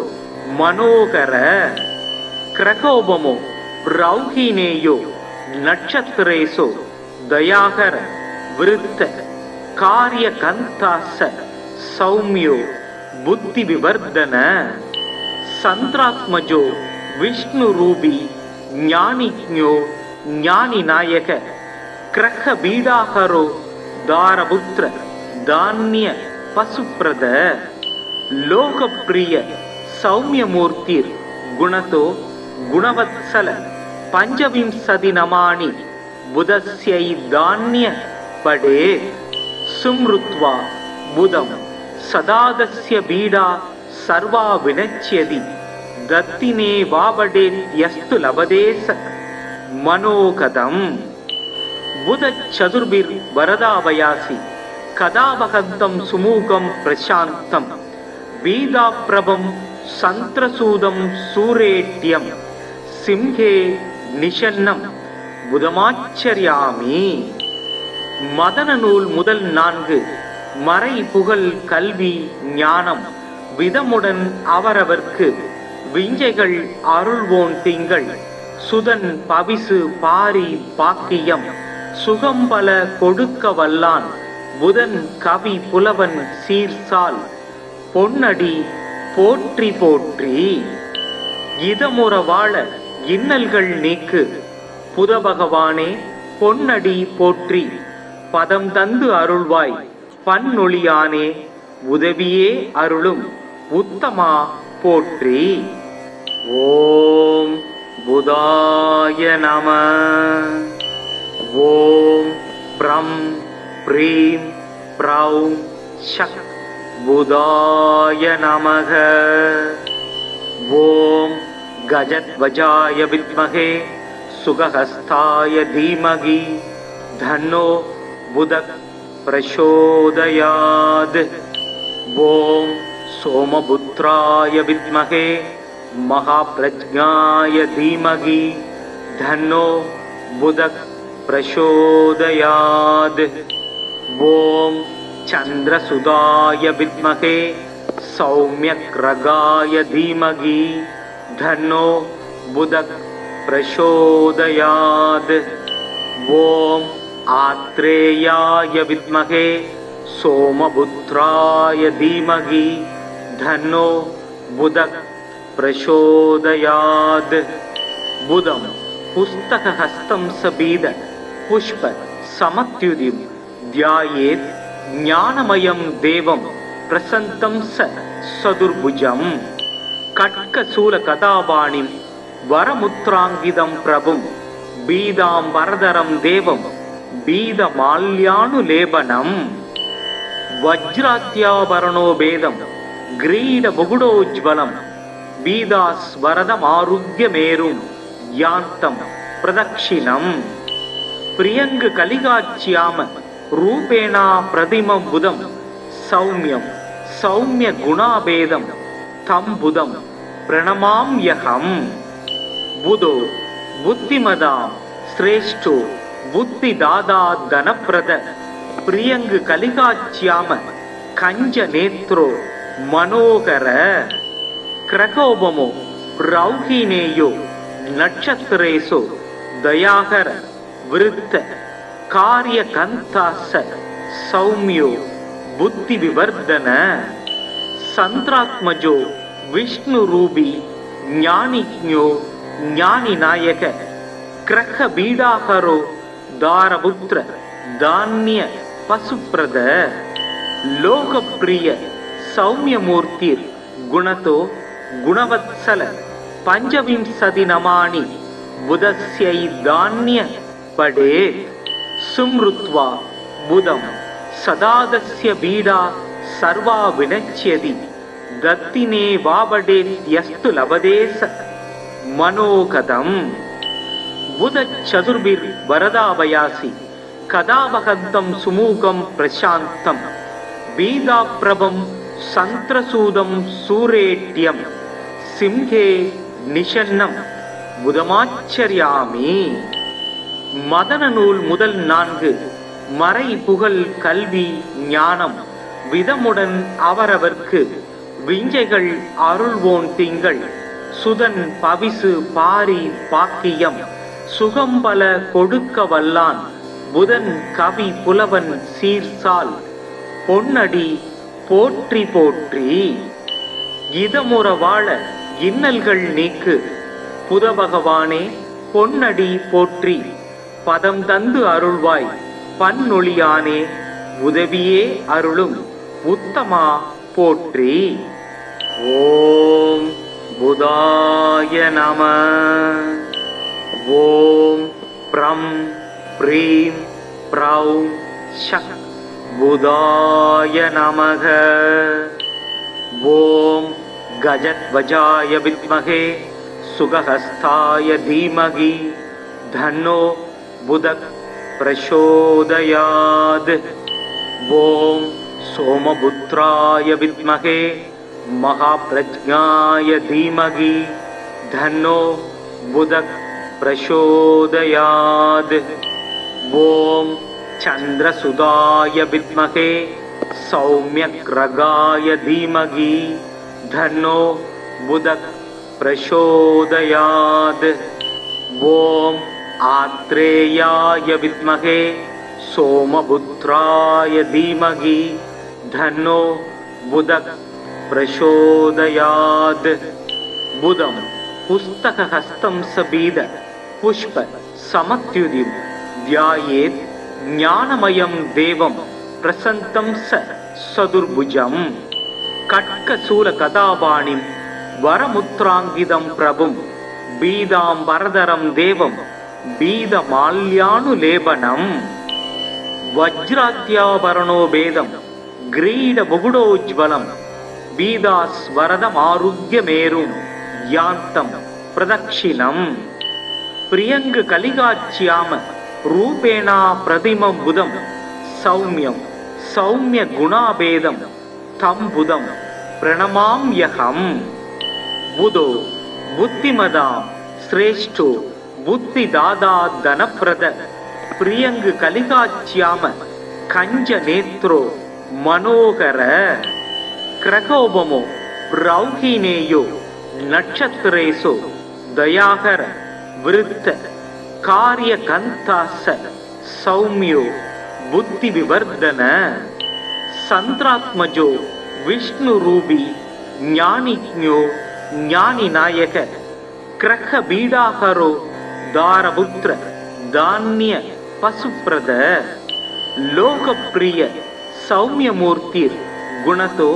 மனோகர. கிரகோபமோ ரௌஹினேயோ நட்சத்திரேசோ தயாகர விருத்த காரிய கந்தாச சௌமியோ புத்தி விவர்தன. சந்திராத்மஜோ விஷ்ணு ரூபி ஞானிஜ்ஞோ ஞானி நாயக கிரக பீடாகரோ தாரபுத்திர தானிய பசுப்ரத. லோகப்பிரிய சௌமியமூர்த்திர் குணதோ குணவத்சல பஞ்சவிம்சதி நமானி புதஸ்யை தானிய படே. சும்ருத்வா புதம் சதாதஸ்ய பீடா சர்வா வினச்யதி தத்தினே வாவடே யஸ்து லபதேச மனோகதம். புத சதுர்பிர் வரதாவயாசி கதாவகந்தம் சுமூகம் பிரசாந்தம் வீதாப்ரபம் சந்திரசூதம் சூரேட்யம் சிம்ஹே நிஷன்னம் புதமாச்சரியாமி. மதன நூல் முதல் 4 மறை புகழ் கல்வி ஞானம் விதமுடன் அவரவர்க்கு விஞ்சைகள் அருள்வோன் திங்கள் சுதன் பவிசு பாரி பாக்கியம் சுகம்பல கொடுக்க வல்லான் புதன் கவி புலவன் சீர்சால் பொன்னடி போற்றி போற்றி. இதமுற வாழ இன்னல்கள் நீக்கு புதபகவானே பொன்னடி போற்றி. பதம் தந்து அருள்வாய் பன்னொழியானே உதவியே அருளும் உத்தமா போற்றி. ஓம் புதாய நம. ஓம் ப்ரம் ப்ரீம் ப்ரௌம் ஷக் புதாய நமக. ஓம் கஜத்வஜாய வித்மகே சுகஹஸ்தாய தீமகி தன்னோ புதக் பிரசோதயாத். ஓம் சோமபுத்ராய வித்மகே மகாப்ரஜ்ஞாய தீமகி தன்னோ புதக் பிரசோதயாத். ஓம் சந்திரசுதாய வித்மகே சௌம்யக்ரகாய தீமகி தன்னோ புதக் பிரசோதயாத். ஓம் ஆத்ரேயாய வித்மகே சோமபுத்ராய தீமகி தன்னோ புதக் பிரசோதயாத். புதம் புஸ்தகஹஸ்தம் சபீத புஷ்ப சமத்யுதிம் தியாயேத் ஞானமயம் தேவம் பிரசந்தம் சதுர்புஜம். கட்கசூல கதாபாணிம் வரமுத்ராங்கிதம் பிரபும் பீதாம் வரதரம் தேவம் பீதமால்யானுலேபனம். வஜ்ராத்யாபரணோ பேதம் கிரீட முகுடோஜ்வலம் பீதாஸ்வரதமாருக்யமேரும் யாந்தம் பிரதக்ஷிணம். பிரியங்கு கலிகாட்சியாம ரூபேணா பிரதிமம் புதம் சௌமியம் சௌமிய குணாபேதம் தம் புதம் பிரணமாம்யகம். புதோ புத்திமதாம் சிரேஷ்டோ புத்திதாதா தனப்பிரத பிரியங்கு கலிகாட்சியாம கஞ்ச நேத்ரோ மனோகர. கிரகோபமோ ரௌஹினேயோ நட்சத்திரேசோ தயாகர விருத்த காரிய கந்தாச சௌமியோ புத்தி விவர்தன. சந்திராத்மஜோ விஷ்ணு ரூபி ஞானிஜ்ஞோ ஞானி நாயக கிரக பீடாகரோ தாரபுத்திர தானிய பசுப்ரத. லோகப்பிரிய சௌமியமூர்த்திர் குணதோ குணவத்சல பஞ்சவிம்சதி நமானி புதஸ்யை தானிய படே. சும்ருத்வா புதம் சதாதஸ்ய பீடா சர்வா வினச்யதி தத்தினே வாபடேத்யஸ்து லபதேச மனோகதம். புத சதுர்பிர் வரதாபயாசி கதாபகந்தம் சுமூகம் பிரசாந்தம் பீதாப்ரபம் சந்திரசூதம் சூரேட்யம் சிம்ஹே நிஷன்னம் புதமாச்சரியாமி. மதன நூல் முதல் 4 மறை புகழ் கல்வி ஞானம் விதமுடன் அவரவர்க்கு விஞ்சைகள் அருள்வோன் திங்கள் சுதன் பவிசு பாரி பாக்கியம் சுகம்பல கொடுக்க வல்லான் புதன் கவி புலவன் சீர்சால் பொன்னடி போற்றி போற்றி. இதமுற வாழ இன்னல்கள் நீக்கு புத பகவானே பொன்னடி போற்றி. பதம் தந்து அருள்வாய் பன்னொழியானே உதவியே அருளும் உத்தமா போற்றி. ஓம் புதாய நம. ஓம் ப்ரம் ப்ரீம் ப்ரௌம் ஷக் புதாய நமக. ஓம் கஜத்வஜாய வித்மகே சுகஹஸ்தாய தீமகி தன்னோ புதக் பிரசோதயாத். ஓம் சோமபுத்ராய வித்மகே மகாப்ரஜ்ஞாய தீமகி தன்னோ புதக் பிரசோதயாத். ஓம் சந்திரசுதாய வித்மகே சௌம்யக்ரகாய தீமகி தன்னோ புதக் பிரசோதயாத். ஓம் ஆத்ரேயாய வித்மகே சோமபுத்ராய தீமகி தன்னோ புதக் பிரசோதயாத். புதம் புஸ்தகஹஸ்தம் சபீத புஷ்ப சமத்யுதிம் தியாயேத் ஞானமயம் தேவம் பிரசந்தம் சதுர்புஜம். கட்கசூல கதாபாணிம் வரமுத்ராங்கிதம் பிரபும் பீதாம் வரதரம் தேவம் பீதமால்யானுலேபனம். வஜ்ராத்யாபரணோ பேதம் கிரீட முகுடோஜ்வலம் பீதாஸ்வரதமாருக்யமேரும் யாந்தம் பிரதக்ஷிணம். பிரியங்கு கலிகாட்சியாம ரூபேணா பிரதிமம் புதம் சௌமியம் சௌமிய குணாபேதம் தம் புதம் பிரணமாம்யகம். புதோ புத்திமதாம் ஸ்ரேஷ்டோ புத்திதாதா தனப்பிரத பிரியங்கு கலிகாச்சியாம கஞ்ச நேத்ரோ மனோகர. கிரகோபமோ ரௌஹினேயோ நட்சத்திரேசோ தயாகர விருத்த காரிய கந்தாச சௌமியோ புத்தி விவர்தன. சந்திராத்மஜோ விஷ்ணு ரூபி ஞானிஜ்ஞோ ஞானி நாயக கிரக பீடாகரோ தாரபுத்திர தானிய பசுப்ரத. லோகப்பிரிய சௌமியமூர்த்திர் குணதோ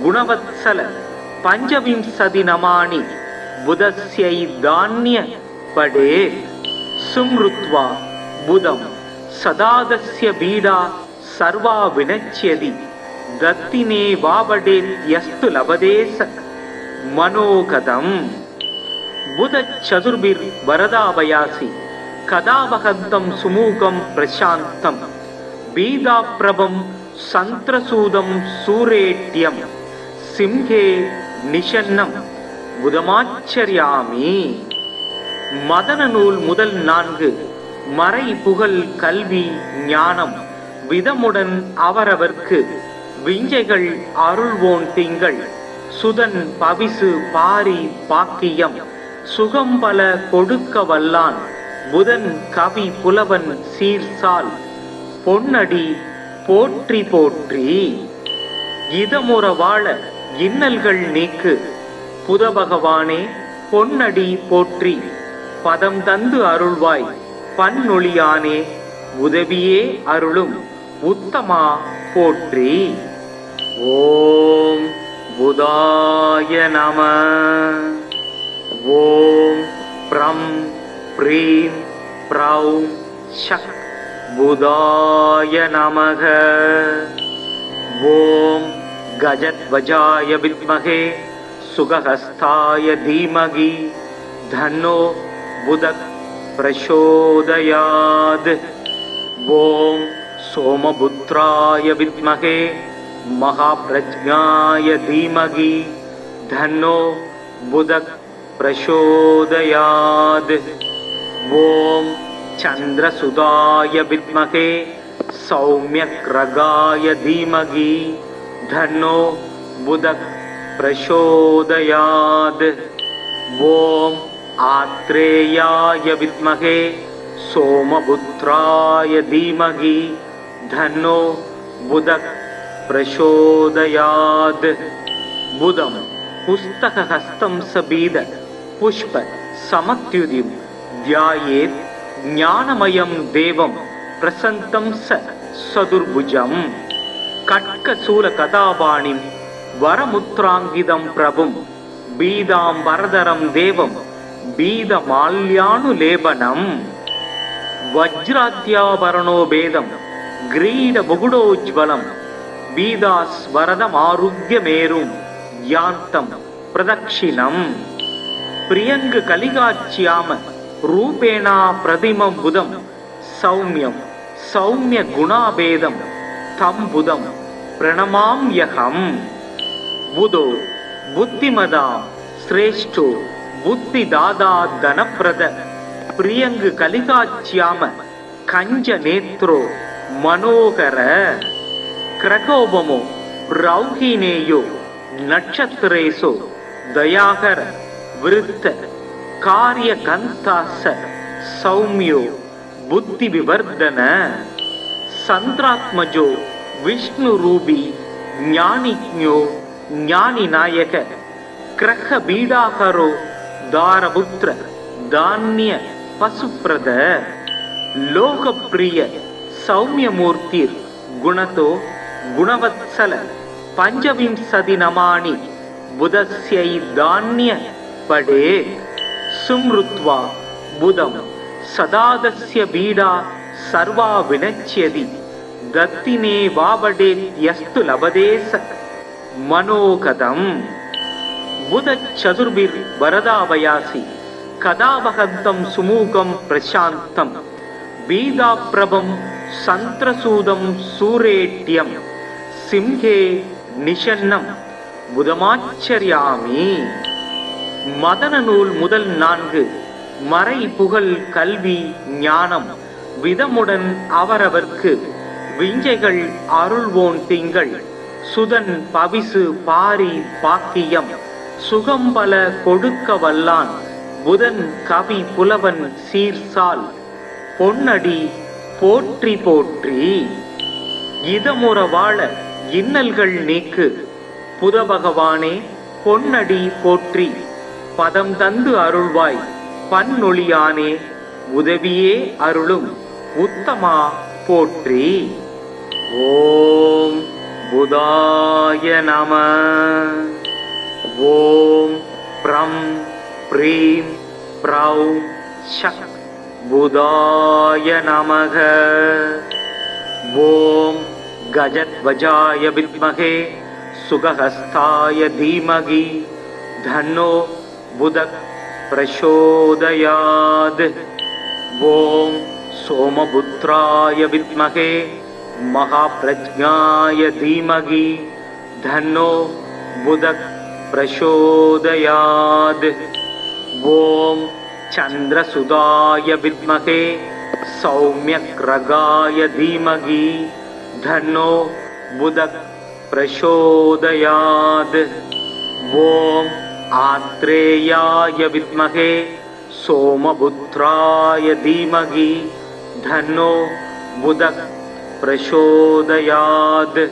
குணவத்சல பஞ்சவிம்சதி நமானி புதஸ்யை தானிய படே. சும்ருத்வா புதம் சதாதஸ்ய பீடா சர்வா வினச்யதி தத்தினே வாவடேத்யஸ்து லபதேச மனோகதம். புதச்சதுர்பிர் வரதாபயாசி கதாவகந்தம் சுமூகம் பிரசாந்தம் பீதாப்ரபம் சந்திரசூதம் சூரேட்யம் சிம்ஹே நிஷன்னம் புதமாச்சரியாமி. மதன நூல் முதல் 4 மறை புகழ் கல்வி ஞானம் விதமுடன் அவரவர்க்கு விஞ்சைகள் அருள்வோன் திங்கள் சுதன் பவிசு பாரி பாக்கியம் சுகம்பல கொடுக்க வல்லான் புதன் கவி புலவன் சீர்சால் பொன்னடி போற்றி போற்றி. இதமுற வாழ இன்னல்கள் நீக்கு புத பகவானே பொன்னடி போற்றி. பதம் தந்து அருள்வாய் பன்னொழியானே உதவியே அருளும் உத்தமா போற்றி. ஓம் புதாய நம. ஓம் ப்ரம் ப்ரீம் ப்ரௌம் ஷக் புதாய நமக. ஓம் கஜத்வஜாய வித்மகே சுகஹஸ்தாய தீமகி தன்னோ புதக் பிரசோதயாத். ஓம் சோமபுத்ராய வித்மகே மகாப்ரஜ்ஞாய தீமகி தன்னோ புதக் பிரசோதயாத். ஓம் சந்திரசுதாய வித்மகே சௌமியக்ரகாய தீமகி தன்னோ புதக் பிரசோதயாத். ஓம் ஆத்ரேயாய வித்மகே சோமபுத்ராய தீமகி தன்னோ புதக் பிரசோதயாத். புதம் புஸ்தகஹஸ்தம் சபீத புஷ்ப சமத்யுதிம் தியாயேத் ஞானமயம் தேவம் பிரசந்தம் சதுர்புஜம். கட்கசூல கதாபாணிம் வரமுத்ராங்கிதம் பிரபும் பீதாம் வரதரம் தேவம் பீதமால்யானுலேபனம். வஜ்ராத்யாபரணோ பேதம் கிரீட முகுடோஜ்வலம் பீதாஸ்வரதமாருக்யமேரும் யாந்தம் பிரதக்ஷிணம். பிரியங்கு கலிகாச்சியாம ரூபேணா பிரதிமம் புதம் சௌமியம் சௌமிய குணாபேதம் தம் புதம் பிரணமாம்யகம். புதோ புத்திமதாம் ஸ்ரேஷ்டோ புத்திதாதா தனப்பிரத பிரியங்கு கலிகாச்சியாம கஞ்ச நேத்ரோ மனோகர. கிரகோபமோ ரௌஹினேயோ நட்சத்திரேசோ தயாகர விருத்த காரிய கந்தாச சௌமியோ புத்தி விவர்தன. சந்திராத்மஜோ விஷ்ணு ரூபி ஞானிஜ்ஞோ ஞானி நாயக கிரக பீடாகரோ தாரபுத்திர தானிய பசுப்ரத. லோகப்பிரிய சௌமியமூர்த்திர் குணதோ குணவத்சல பஞ்சவிம்சதி நமானி புதஸ்யை தானிய படே. சும்ருத்வா புதம் சதாதஸ்ய பீடா சர்வா வினச்யதி தத்தினே வாவடேத்யஸ்து லபதேச மனோகதம். புதச்சதுர்பிர் வரதாபயாசி கதாவகந்தம் சுமூகம் பிரசாந்தம் பீதாப்ரபம் சந்திரசூதம் சூரேட்யம் சிம்ஹே நிஷன்னம் புதமாச்சரியாமி. மதன நூல் முதல் 4 மறை புகழ் கல்வி ஞானம் விதமுடன் அவரவர்க்கு விஞ்சைகள் அருள்வோன் திங்கள் சுதன் பவிசு பாரி பாக்கியம் சுகம்பல கொடுக்க வல்லான் புதன் கவி புலவன் சீர்சால் பொன்னடி போற்றி போற்றி. இதமுற வாழ இன்னல்கள் நீக்கு புத பகவானே பொன்னடி போற்றி. பதம் தந்து அருள்வாய் பன்னொழியானே உதவியே அருளும் உத்தமா போற்றி. ஓம் புதாய நம. ஓம் ப்ரம் ப்ரீம் ப்ரௌம் ஷக் புதாய நமக. ஓம் கஜத்வஜாய வித்மகே சுகஹஸ்தாய தீமகி தன்னோ புதக் பிரசோதயாத். ஓம் சோமபுத்ராய வித்மகே மகாப்ரஜ்ஞாய தீமகி தன்னோ புதக் பிரசோதயாத். ஓம் சந்திரசுதாய வித்மகே சௌம்யக்ரகாய தீமகி தன்னோ புதக் பிரசோதயாத். ஓம் ஆத்ரேயாய வித்மகே சோமபுத்ராய தீமகி தன்னோ புதக் பிரசோதயாத்.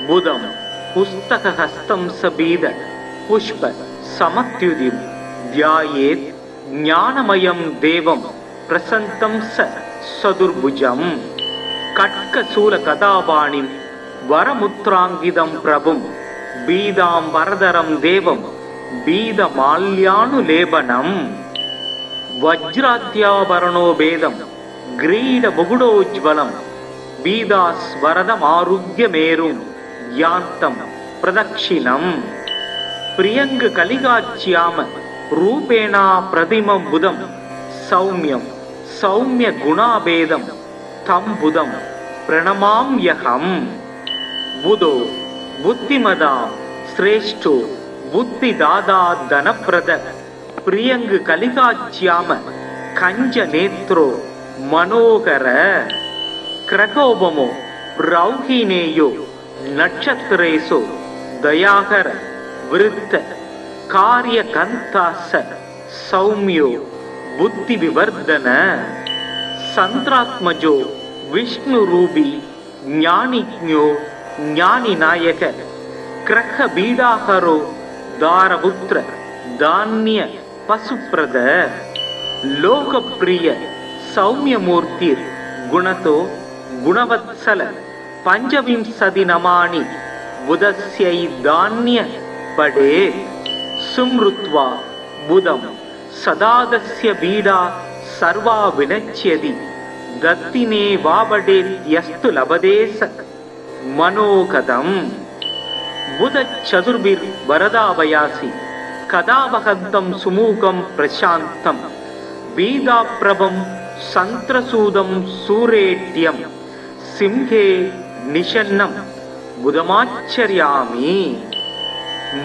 புதம் புஸ்தகஹஸ்தம் சபீத புஷ்ப சமத்யுதிம் தியாயேத் ஞானமயம் தேவம் பிரசந்தம் சதுர்புஜம். கட்கசூல கதாபாணிம் வரமுத்ராங்கிதம் பிரபும் பீதாம் வரதரம் தேவம் பீதமால்யானுலேபனம். வஜ்ராத்யாபரணோ பேதம் கிரீட முகுடோஜ்வலம் பீதாஸ்வரதமாருக்யமேரும் யாந்தம் பிரதக்ஷிணம். பிரியங்கு கலிகாச்சியாம ரூபேணா பிரதிமம் புதம் சௌமியம் சௌமிய குணாபேதம் தம் புதம் பிரணமாம்யகம். புதோ புத்திமதா சிரேஷ்டோ புத்திதாதா தனப்பிரத பிரியங்கு கலிகாச்சியாம கஞ்ச நேத்ரோ மனோகர. கிரகோபமோ ரௌஹினேயோ நட்சத்திரேசோ தயாகர விருத்த காரிய கந்தாச சௌமியோ புத்தி விவர்தன. சந்திராத்மஜோ விஷ்ணு ரூபி ஞானிஜ்ஞோ ஞானி நாயக கிரக பீடாகரோ தாரபுத்திர தானிய பசுப்ரத. லோகப்பிரிய சௌமியமூர்த்திர் குணதோ குணவத்சல பஞ்சவிம்சதி நமானி புதஸ்யை தானிய படே. சும்ருத்வா புதம் சதாதஸ்ய பீடா சர்வா வினச்யதி தத்தினே வாபடேத் யஸ்து லபதேச மனோகதம். புத சதுர்பிர் வரதாபயாசி கதாபகந்தம் சுமூகம் பிரசாந்தம் பீதாப்ரபம் சந்திரசூதம் சூரேட்யம் சிம்ஹே நிஷன்னம் புதமாச்சரியாமி.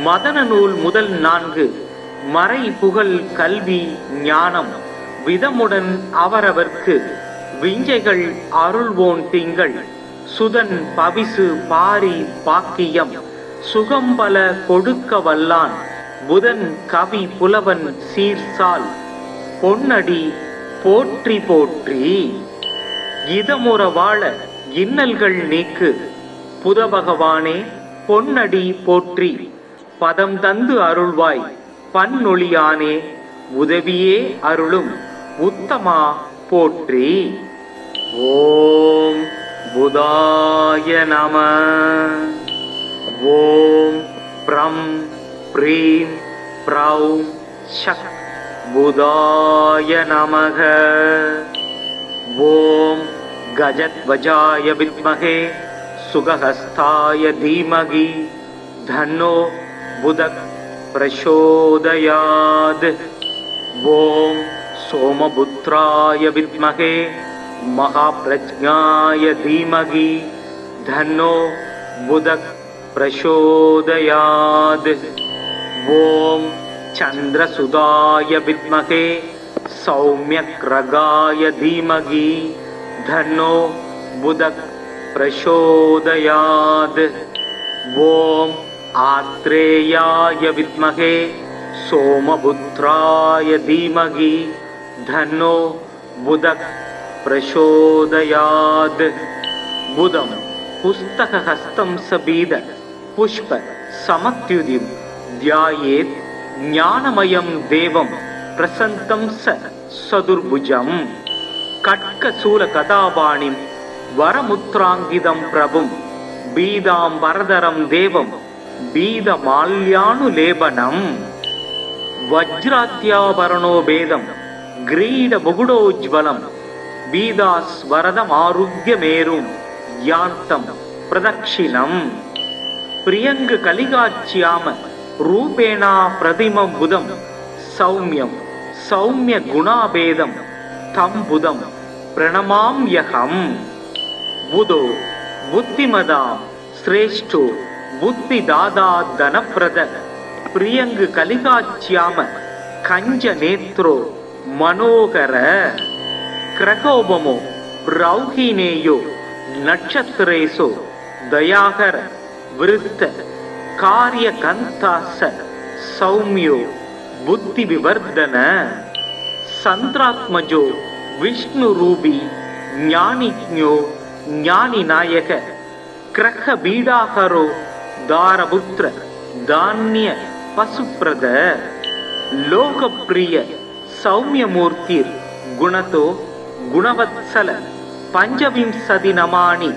மதன நூல் முதல் 4 மறை புகழ் கல்வி ஞானம் விதமுடன் அவரவர்க்கு விஞ்சைகள் அருள்வோன் திங்கள் சுதன் பவிசு பாரி பாக்கியம் சுகம்பல கொடுக்க வல்லான் புதன் கவி புலவன் சீர்சால் பொன்னடி போற்றி போற்றி. இதமுற வாழ இன்னல்கள் நீக்கு புத பகவானே பொன்னடி போற்றி. பதம் தந்து அருள்வாய் பன்னொழியானே உதவியே அருளும் உத்தமா போற்றி. ஓம் புதாய நம. ஓம் ப்ரம் ப்ரீம் ப்ரௌம் ஷக் புதாய நமக. ஓம் கஜத்வஜாய வித்மகே சுகஹஸ்தாய தீமகி தன்னோ புதக் பிரசோதயாத். ஓம் சோமபுத்ராய வித்மகே மகாப்ரஜ்ஞாய தீமகி தன்னோ புதக் प्रचोदयात्। ॐ चन्द्रसुधाय विद्महे सौम्यग्रगाय धीमहि धन्नो बुधः प्रचोदयात्। ॐ आत्रेयाय विद्महे सोमपुत्राय धीमहि धन्नो बुधः प्रचोदयात्। बुधं पुस्तकहस्तं सबीद पुष्प समत्युदिं ध्यायेत् ज्ञानमयं देवं प्रसन्तं सदुर्भुजं। कट्कशूलकदापाणिं वरमुद्राङ्गितं प्रभुं बीदां वरदरं देवं बीदमाल्यानुलेपनं। वज्राद्याभरणो भेदं ग्रीडमुकुटोज्ज्वलं बीदास्वरदमारुह्यमेरुं यान्तं प्रदक्षिणम्। प्रियङ्गकलिकाच्याम रूपेणा प्रतिमं बुधं सौम्यं सौम्यगुणाभेदं तं बुधं प्रणमाम्यहम्। बुधो बुद्धिमदां श्रेष्ठो बुद्धिदाता धनप्रद प्रियङ्गकलिकाच्याम कञ्जनेत्रो मनोहर। क्रकोपमो रौहिणेयो नक्षत्रेषु दयाकर वृत्त कार्यकन्तास सौम्यो बुद्धिविवर्धन। संत्रात्मजो विष्णुरूपी ज्ञानिज्ञो ज्ञानिनायक क्रखबीडाहरो दारपुत्र धान्य पशुप्रद। लोकप्रिय सौम्यमूर्तिर् गुणतो गुणवत्सल पंचविंशति नमानि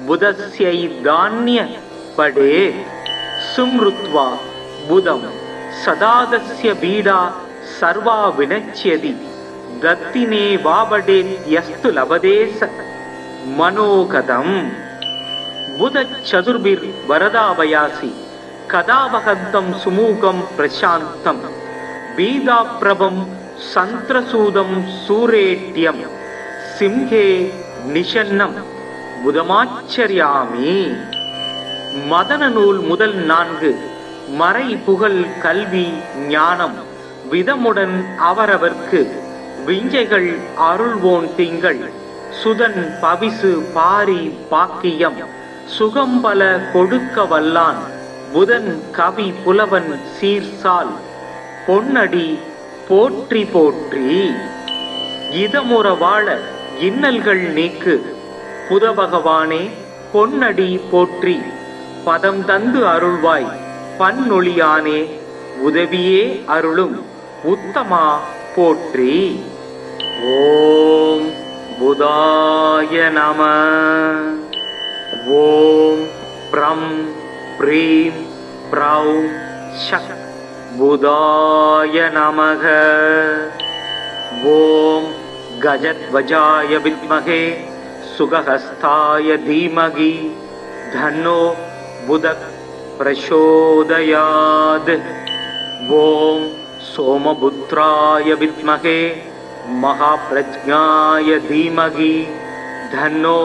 बुधस्यै धान्य पडे। सुमृत्वा बुधं सदादस्य बीडा सर्वा विनश्यति दत्तिने वावडेत्यस्तु लभदेश मनोगतम्। बुध चतुर्भिर्वरदाभयासि कदावहन्तं सुमुखं प्रशान्तं बीदाप्रभं सन्त्रसूदं सूरेट्यं सिंहे निषन्नं புதமாச்சரியாமி. மதன நூல் முதல் 4 மறை புகழ் கல்வி ஞானம் விதமுடன் அவரவர்க்கு விஞ்சைகள் அருள்வோன் திங்கள் சுதன் பவிசு பாரி பாக்கியம் சுகம்பல கொடுக்க வல்லான் புதன் கவி புலவன் சீர்சால் பொன்னடி போற்றி போற்றி. இதமுற வாழ இன்னல்கள் நீக்கு புத பகவானே பொன்னடி போற்றி. பதம் தந்து அருள்வாய் பன்னொழியானே உதவியே அருளும் உத்தமா போற்றி. ஓம் புதாய நம. ஓம் ப்ரம் ப்ரீம் ப்ரௌம் ஷக் புதாய நமக. ஓம் கஜத்வஜாய வித்மகே சுகஹஸ்தாய தீமகி தன்னோ புதக் பிரசோதயாத். ஓம் சோமபுத்ராய வித்மகே மகாப்ரஜ்ஞாய தீமகி தன்னோ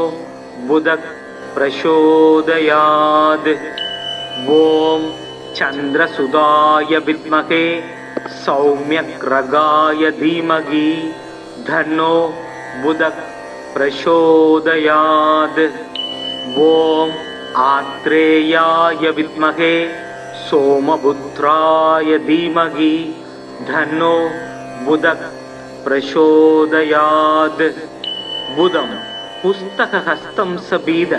புதக் பிரசோதயாத். ஓம் சந்திரசுதாய வித்மகே சௌம்யக்ரகாய தீமகி தன்னோ புதக் பிரசோதயாத். ஓம் ஆத்ரேயாய வித்மகே சோமபுத்ராய தீமகி தன்னோ புதக் பிரசோதயாத். புதம் புஸ்தகஹஸ்தம் சபீத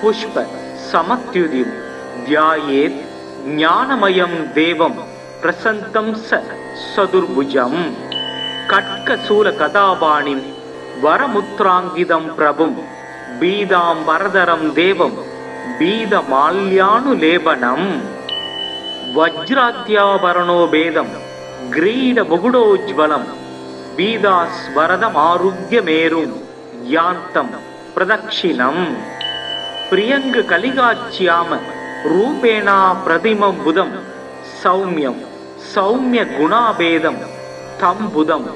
புஷ்ப சமத்யுதிம் த்யாயேத் ஞானமயம் தேவம் பிரசந்தம் சதுர்புஜம். கட்கசூல கதாபாணிம் வரமுத்ராங்கிதம் பிரபும் பீதாம் வரதரம் தேவம் பீதமால்யானுலேபனம். வஜ்ராத்யாபரணோ பேதம் கிரீட முகுடோஜ்வலம் பீதாஸ்வரதமாருக்யமேரும் யாந்தம் பிரதக்ஷிணம். பிரியங்கு கலிகாச்சியாம ரூபேணா பிரதிமம் புதம் சௌமியம் சௌமிய குணாபேதம் தம் புதம்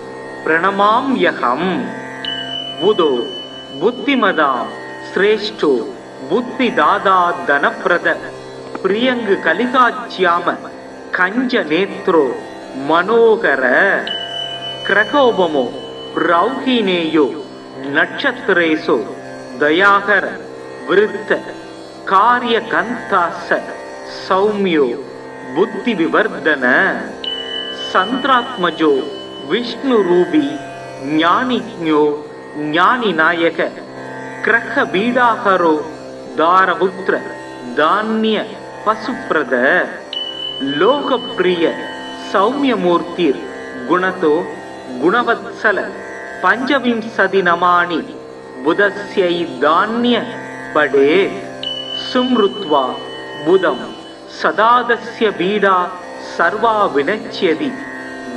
பிரணமாம்யகம். புதோ புத்திமதாம் சிரேஷ்டோ புத்திதாதா தனப்பிரத பிரியங்கு கலிகாச்சியாம கஞ்ச நேத்ரோ மனோகர கிரகோபமோ ரௌஹினேயோ நட்சத்திரேசோ தயாகர விருத்த காரிய கந்தாச சௌமியோ புத்தி விவர்தன சந்திராத்மஜோ விஷ்ணு ரூபி ஞானிஜ்ஞோ ஞானி நாயக கிரக பீடாகரோ தாரபுத்திர தானிய பசுப்ரத லோகப்பிரிய சௌமியமூர்த்திர் குணதோ குணவத்சல பஞ்சவிம்சதி நமானி புதஸ்யை தானிய படே சும்ருத்வா புதம் சதாதஸ்ய பீடா சர்வா வினச்யதி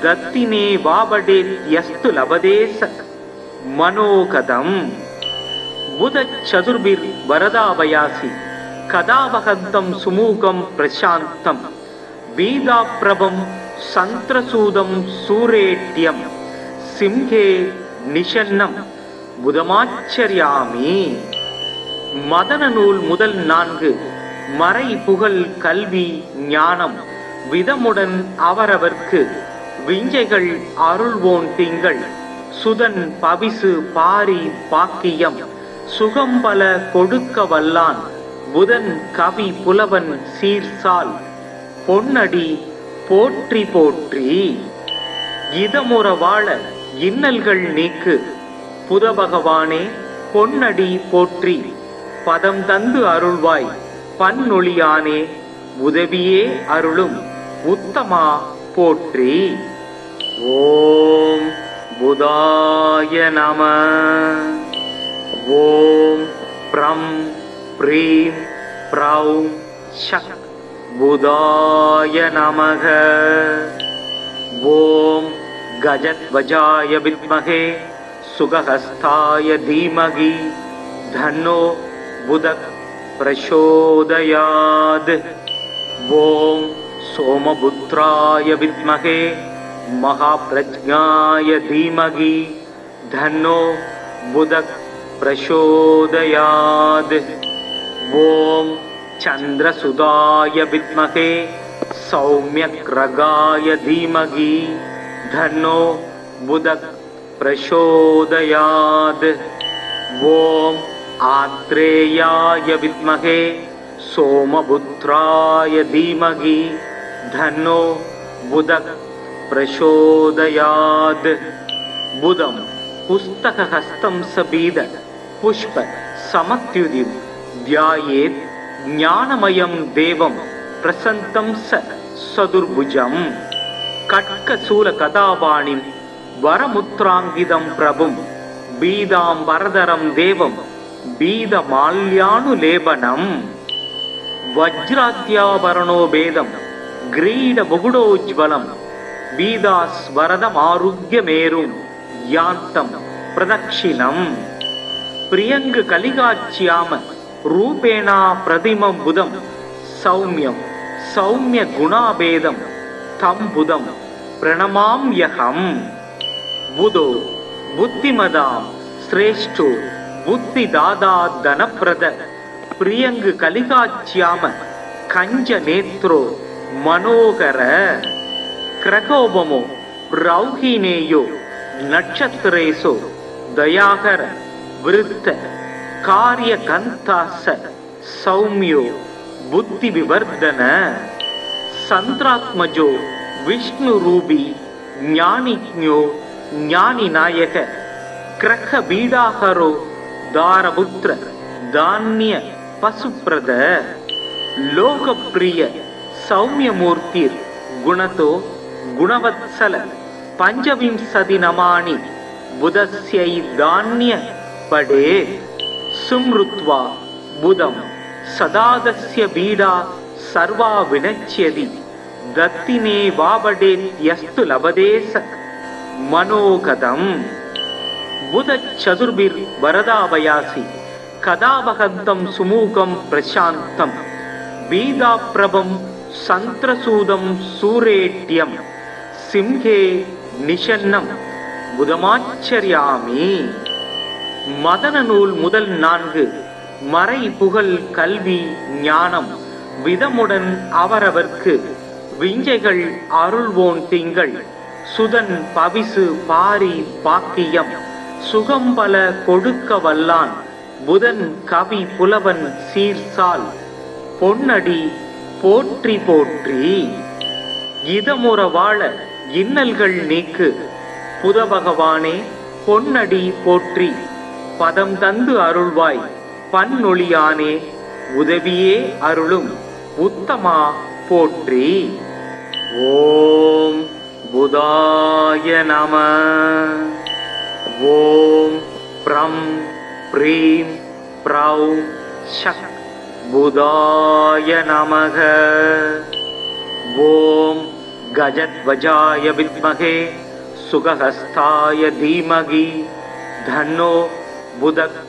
தத்தினே வாபடே யஸ்து லபதேச மனோகதம் புத சதுர்பிர் வரதாபயாசி கதாவகந்தம் சுமூகம் பிரசாந்தம் பீதாப்ரபம் சந்திரசூதம் சூரேட்யம் சிம்ஹே நிஷன்னம் புதமாச்சரியாமி. மதன நூல் முதல் 4 மறை புகழ் கல்வி ஞானம் விதமுடன் அவரவர்க்கு விஞ்சைகள் அருள்வோன் திங்கள் சுதன் பவிசு பாரி பாக்கியம் சுகம்பல கொடுக்க வல்லான் புதன் கவி புலவன் சீர்சால் பொன்னடி போற்றி போற்றி. இதமுற வாழ இன்னல்கள் நீக்கு புத பகவானே பொன்னடி போற்றி பதம் தந்து அருள்வாய் பன்னொழியானே உதவியே அருளும் உத்தமா போற்றி. ஓம் புதாய நம. ஓம் ப்ரம் ப்ரீம் ப்ரௌம் ஷக் புதாய நமக. ஓம் கஜத்வஜாய வித்மஹே சுகஹஸ்தாய தீமகி தன்னோ புதக் பிரசோதயாத். ஓம் சோமபுத்ராய வித்மஹே மகாப்ரஜ்ஞாய தீமகி தன்னோ புதக் பிரசோதயாத். ஓம் சந்திரசுதாய வித்மஹே சௌம்யக்ரகாய தீமகி தன்னோ புதக் பிரசோதயாத். ஓம் ஆத்ரேயாய வித்மஹே சோமபுத்ராய தீமகி தன்னோ புதக் பிரசோதயாத். புதம் புஸ்தகஹஸ்தம் சபீத புஷ்ப சமத்யுதிம் தியாயேத் ஞானமயம் தேவம் பிரசந்தம் சதுர்புஜம். கட்கசூல கதாபாணிம் வரமுத்ராங்கிதம் பிரபும் பீதாம் வரதரம் தேவம் பீதமால்யானுலேபனம். வஜ்ராத்யாபரணோ பேதம் கிரீட முகுடோஜ்வலம் பீதாஸ்வரதமாருக்யமேரும் யாந்தம் பிரதக்ஷிணம். பிரியங்கு கலிகாச்சியாம ரூபேணா பிரதிமம் புதம் சௌமியம் சௌமிய குணாபேதம் தம் புதம் பிரணமாம்யகம். புதோ புத்திமதாம் சிரேஷ்டோ புத்திதாதா தனப்பிரத பிரியங்கு கலிகாச்சியாம கஞ்ச நேத்ரோ மனோகர கிரகோபமோ ரௌஹினேயோ நட்சத்திரேசோ தயாகர விருத்த காரிய கந்தாச சௌமியோ புத்தி விவர்தன சந்திராத்மஜோ விஷ்ணு ரூபி ஞானிஜ்ஞோ ஞானி நாயக கிரக பீடாகரோ தாரபுத்திர தானிய பசுப்ரத லோகப்பிரிய சௌமியமூர்த்திர் குணதோ குணவத்சல பஞ்சவிம்சதி நமானி புதஸ்யை தானிய படே சும்ருத்வா புதம் சதாதஸ்ய பீடா சர்வா வினச்யதி தத்தினே வாபடே யஸ்து லபதேச மனோகதம். புத சதுர்பிர் வரதாபயாசி கதாவகந்தம் சுமூகம் பிரசாந்தம் பீதாப்ரபம் சந்திரசூதம் சூரேட்யம் சிம்ஹே நிஷன்னம் புதமாச்சரியாமி. மதன நூல் முதல் 4 மறை புகழ் கல்வி ஞானம் விதமுடன் அவரவர்க்கு விஞ்சைகள் அருள்வோன் திங்கள் சுதன் பவிசு பாரி பாக்கியம் சுகம்பல கொடுக்க வல்லான் புதன் கவி புலவன் சீர்சால் பொன்னடி போற்றி போற்றி. இதமுற வாழ இன்னல்கள் நீக்கு புதபகவானே பொன்னடி போற்றி. பதம் தந்து அருள்வாய் பன்னொழியானே உதவியே அருளும் உத்தமா போற்றி. ஓம் புதாய நம. ஓம் ப்ரம் ப்ரீம் ப்ரௌம் ஷக் புதாய நமக. ஓம் கஜத்வஜாய வித்மகே சுகஹஸ்தாய தீமகி தன்னோ புதக்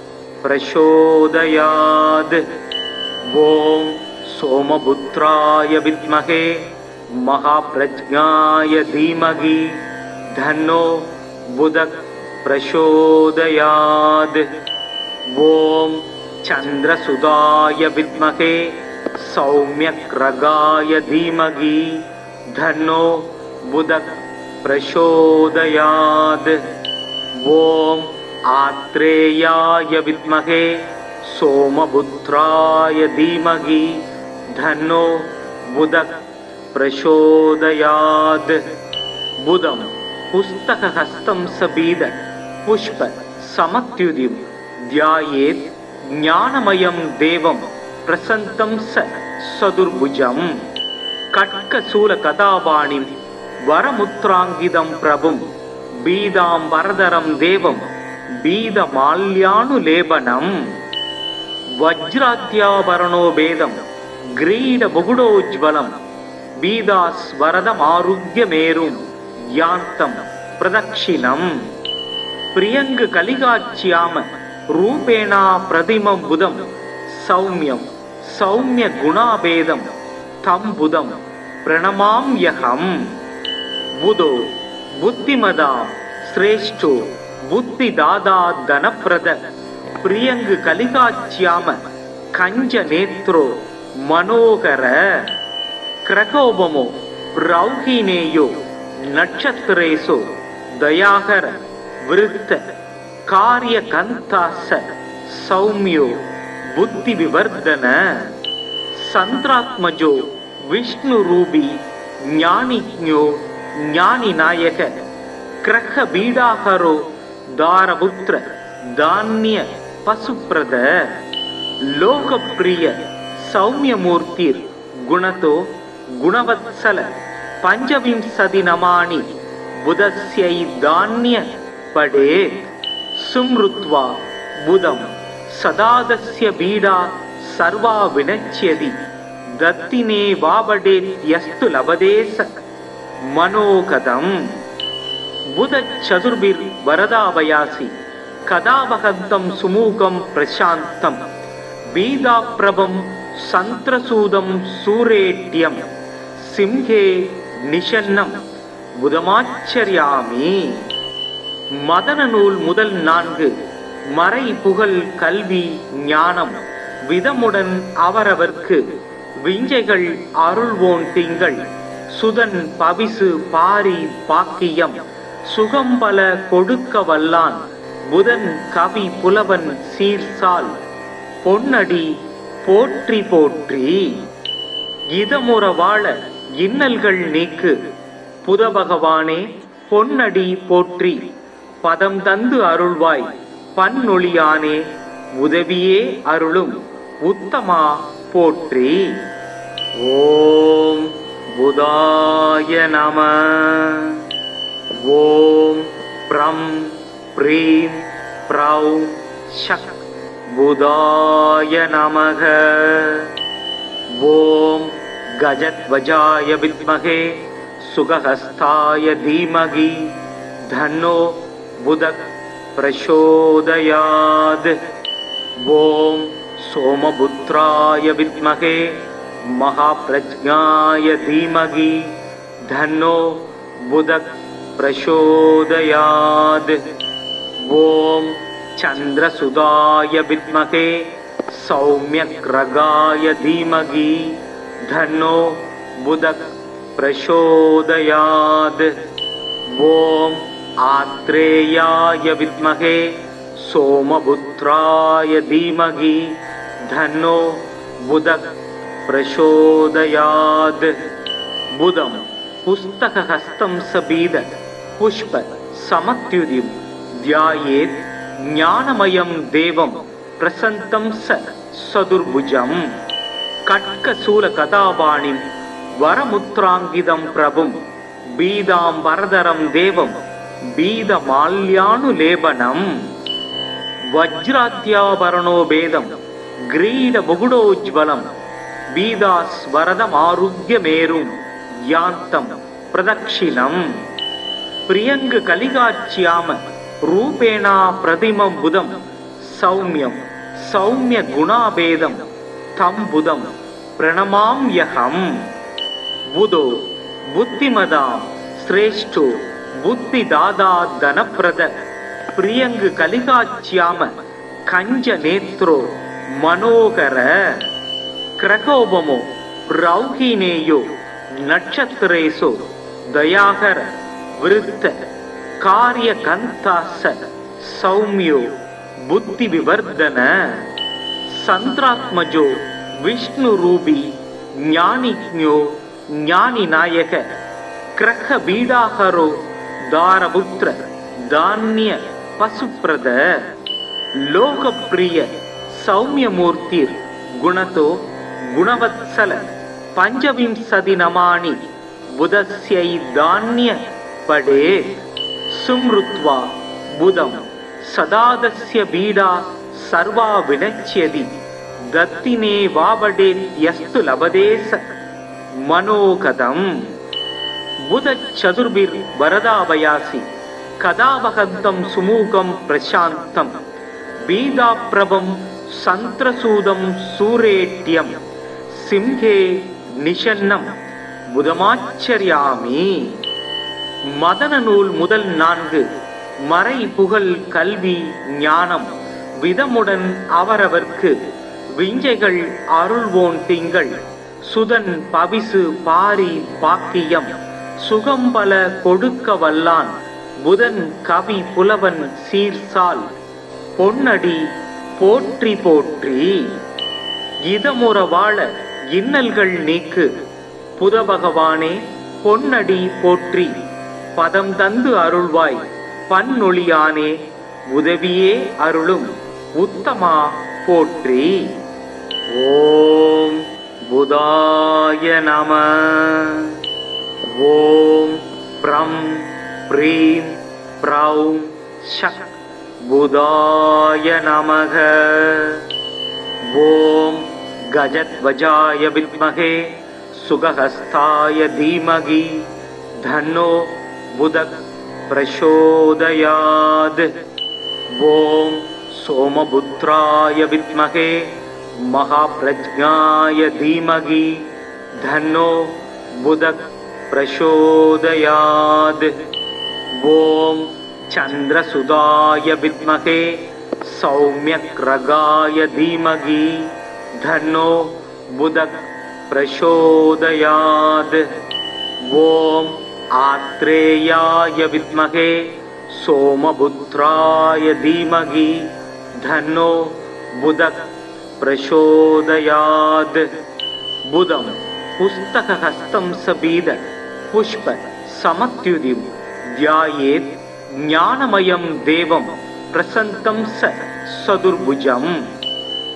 பிரசோதயாத். ஓம் சோமபுத்ராய வித்மகே மகாப்ரஜ்ஞாய தீமகி தன்னோ புதக் பிரசோதயாத். ஓம் சந்திரசுதாய வித்மகே சௌம்யக்ரகாய தீமகி தன்னோ புதக் பிரசோதயாத். ஓம் ஆத்ரேயாய வித்மகே சோமபுத்ராய தீமகி தன்னோ புதக் பிரசோதயாத். புதம் புஸ்தகஹஸ்தம் சபீத புஷ்ப சமத்யுதிம் தியாயேத் ஞானமயம் தேவம் பிரசந்தம் சதுர்புஜம். கட்கசூல கதாபாணிம் வரமுத்ராங்கிதம் பிரபும் பீதாம் வரதரம் தேவம் பீதமால்யானுலேபனம். வஜ்ராத்யாபரணோ பேதம் கிரீட முகுடோஜ்வலம் பீதாஸ்வரதமாருக்யமேரும் யாந்தம் பிரதக்ஷிணம். பிரியங்கு கலிகாட்சியாம ரூபேணா பிரதிமம் புதம் சௌமியம் சௌமிய குணாபேதம் தம் புதம் பிரணமாம்யகம். புதோ புத்திமதாம் சிரேஷ்டோ புத்திதாதா தனப்பிரத பிரியங்கு கலிகாட்சியாம கஞ்ச நேத்ரோ மனோகர. கிரகோபமோ ரௌஹினேயோ நட்சத்திரேசோ தயாகர விருத்த காரிய கந்தாச சௌமியோ புத்தி விவர்தன. சந்திராத்மஜோ விஷ்ணு ரூபி ஞானிஜ்ஞோ ஞானி நாயக கிரக பீடாகரோ தாரபுத்திர தானிய பசுப்ரத. லோகப்பிரிய சௌமியமூர்த்திர் குணதோ குணவத்சல பஞ்சவிம்சதி நமானி புதஸ்யை தானிய படே. சும்ருத்வா புதம் சதாதஸ்ய பீடா சர்வா வினச்யதி தத்தினே வாபடேத்யஸ்து லபதேச மனோகதம். புத சதுர்பிர் வரதாபயாசி கதாவகந்தம் சுமூகம் பிரசாந்தம் பீதாப்ரபம் சந்திரசூதம் சூரேட்யம் சிம்ஹே நிஷன்னம் புதமாச்சரியாமி. மதன நூல் முதல் 4 மறை புகழ் கல்வி ஞானம் விதமுடன் அவரவர்க்கு விஞ்சைகள் அருள்வோன் திங்கள் சுதன் பவிசு பாரி பாக்கியம் சுகம்பல கொடுக்க வல்லான் புதன் கவி புலவன் சீர்சால் பொன்னடி போற்றி போற்றி. இதமுற வாழ இன்னல்கள் நீக்கு புதபகவானே பொன்னடி போற்றி. பதம் தந்து அருள்வாய் பன்னொழியானே உதவியே அருளும் உத்தமா போற்றி. ஓம் புதாய நம. ஓம் ப்ரம் ப்ரீம் ப்ரௌம் ஷக் புதாய நமக. ஓம் கஜத்வஜாய வித்மகே சுகஹஸ்தாய தீமகி தன்னோ புதக் பிரசோதயாத். ஓம் சோமபுத்ராய வித்மகே மகாப்ரஜ்ஞாய தீமகி தன்னோ புதக் பிரசோதயாத். ஓம் சந்திரசுதாய வித்மகே சௌம்யக்ரகாய தீமகி धन्नो बुधः प्रचोदयात्। ॐ आत्रेयाय विद्महे सोमपुत्राय धीमहि धन्नो बुधः प्रचोदयात्। बुधं पुस्तकहस्तं सबीद पुष्प समत्युदिं ध्यायेत् ज्ञानमयं देवं प्रसन्तं सदुर्भुजं। कट्कशूलकदापाणिं वरमुद्राङ्गितं प्रभुं बीदाम्बरधरं देवं बीदमाल्यानुलेपनम्। वज्राद्याभरणो भेदं ग्रीडमुकुटोज्ज्वलं बीदास्वरदमारुह्यमेरुं यान्तं प्रदक्षिणम्। प्रियङ्गकलिकाच्याम रूपेण प्रतिमं बुधं सौम्यं सौम्यगुणाभेदं तं बुधं प्रणमाम्यहम्। बुधो बुद्धिमतां श्रेष्ठो बुद्धिदाता धनप्रद प्रियङ्गकलिकाच्याम कञ्जनेत्रो मनोहर। क्रकोपमो रौहिणेयो नक्षत्रेषु दयाकर वृत्त कार्यकन्तास सौम्यो बुद्धिविवर्धन। संत्रात्मजो विष्णुरूपी ज्ञानिज्ञो ज्ञानिनायक क्रखबीडाहरो दारपुत्र धान्य पशुप्रद। लोकप्रिय सौम्यमूर्तिर् गुणतो गुणवत्सल पंचविंशतिनमानि बुधस्यै धान्य पडे। सुमृत्वा बुधं सदादस्य बीडा सर्वा विनश्यति दत्तिने वावडेत्यस्तु लभदेश मनोगतम्। बुध चतुर्भिर्वरदाभयासि कदावहन्तं सुमुखं प्रशान्तं बीदाप्रभं सन्त्रसूदं सूरेट्यं सिंहे निषन्नं बुधमाचर्यामि। மதன நூல் முதல் 4 மறை புகழ் கல்வி ஞானம் விதமுடன் அவரவர்க்கு விஞ்சைகள் அருள்வோன் திங்கள் சுதன் பவிசு பாரி பாக்கியம் சுகம்பல கொடுக்க வல்லான் புதன் கவி புலவன் சீர்சால் பொன்னடி போற்றி போற்றி। இதமுற வாழ இன்னல்கள் நீக்கு புத பகவானே பொன்னடி போற்றி பதம் தந்து அருள்வாய் பன்னொழியானே உதவியே அருளும் உத்தமா போற்றி। ஓம் புதாய நம। ஓம் ப்ரம் ப்ரீம் ப்ரௌம் ஷக் புதாய நமக। ஓம் கஜத்வஜாய வித்மகே சுகஹஸ்தாய தீமகி தன்னோ बुधः प्रचोदयात्। ॐ सोमपुत्राय विद्महे महाप्रज्ञाय धीमहि धन्नो बुधः प्रचोदयात्। ॐ चन्द्रसुताय विद्महे सौम्यग्रगाय धीमहि धन्नो बुधः प्रचोदयात्। ॐ आत्रेयाय विद्महे सोमपुत्राय धीमहि धन्नो बुधः प्रचोदयात्। बुधं पुस्तकहस्तं सबीद पुष्प समत्युदिं ध्यायेत् ज्ञानमयं देवं प्रसन्तं सदुर्भुजं।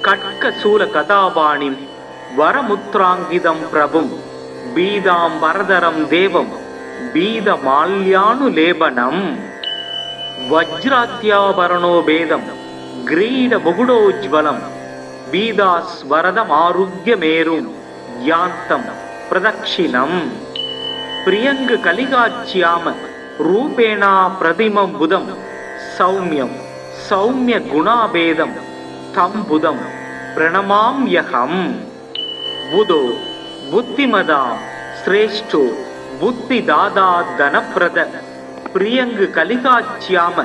कट्कशूलकदापाणिं वरमुद्राङ्गितं प्रभुं बीदाम्बरधरं देवं बीदमाल्यानुलेपनम्। वज्राद्याभरणो भेदं ग्रीडमुकुटोज्ज्वलं बीदास्वरदमारुह्यमेरुं यान्तं प्रदक्षिणम्। प्रियङ्गकलिकाच्याम रूपेण प्रतिमं बुधं सौम्यं सौम्यगुणाभेदं तं बुधं प्रणमाम्यहम्। बुधो बुद्धिमतां श्रेष्ठो बुद्धिदाता धनप्रद प्रियङ्गकलिकाच्याम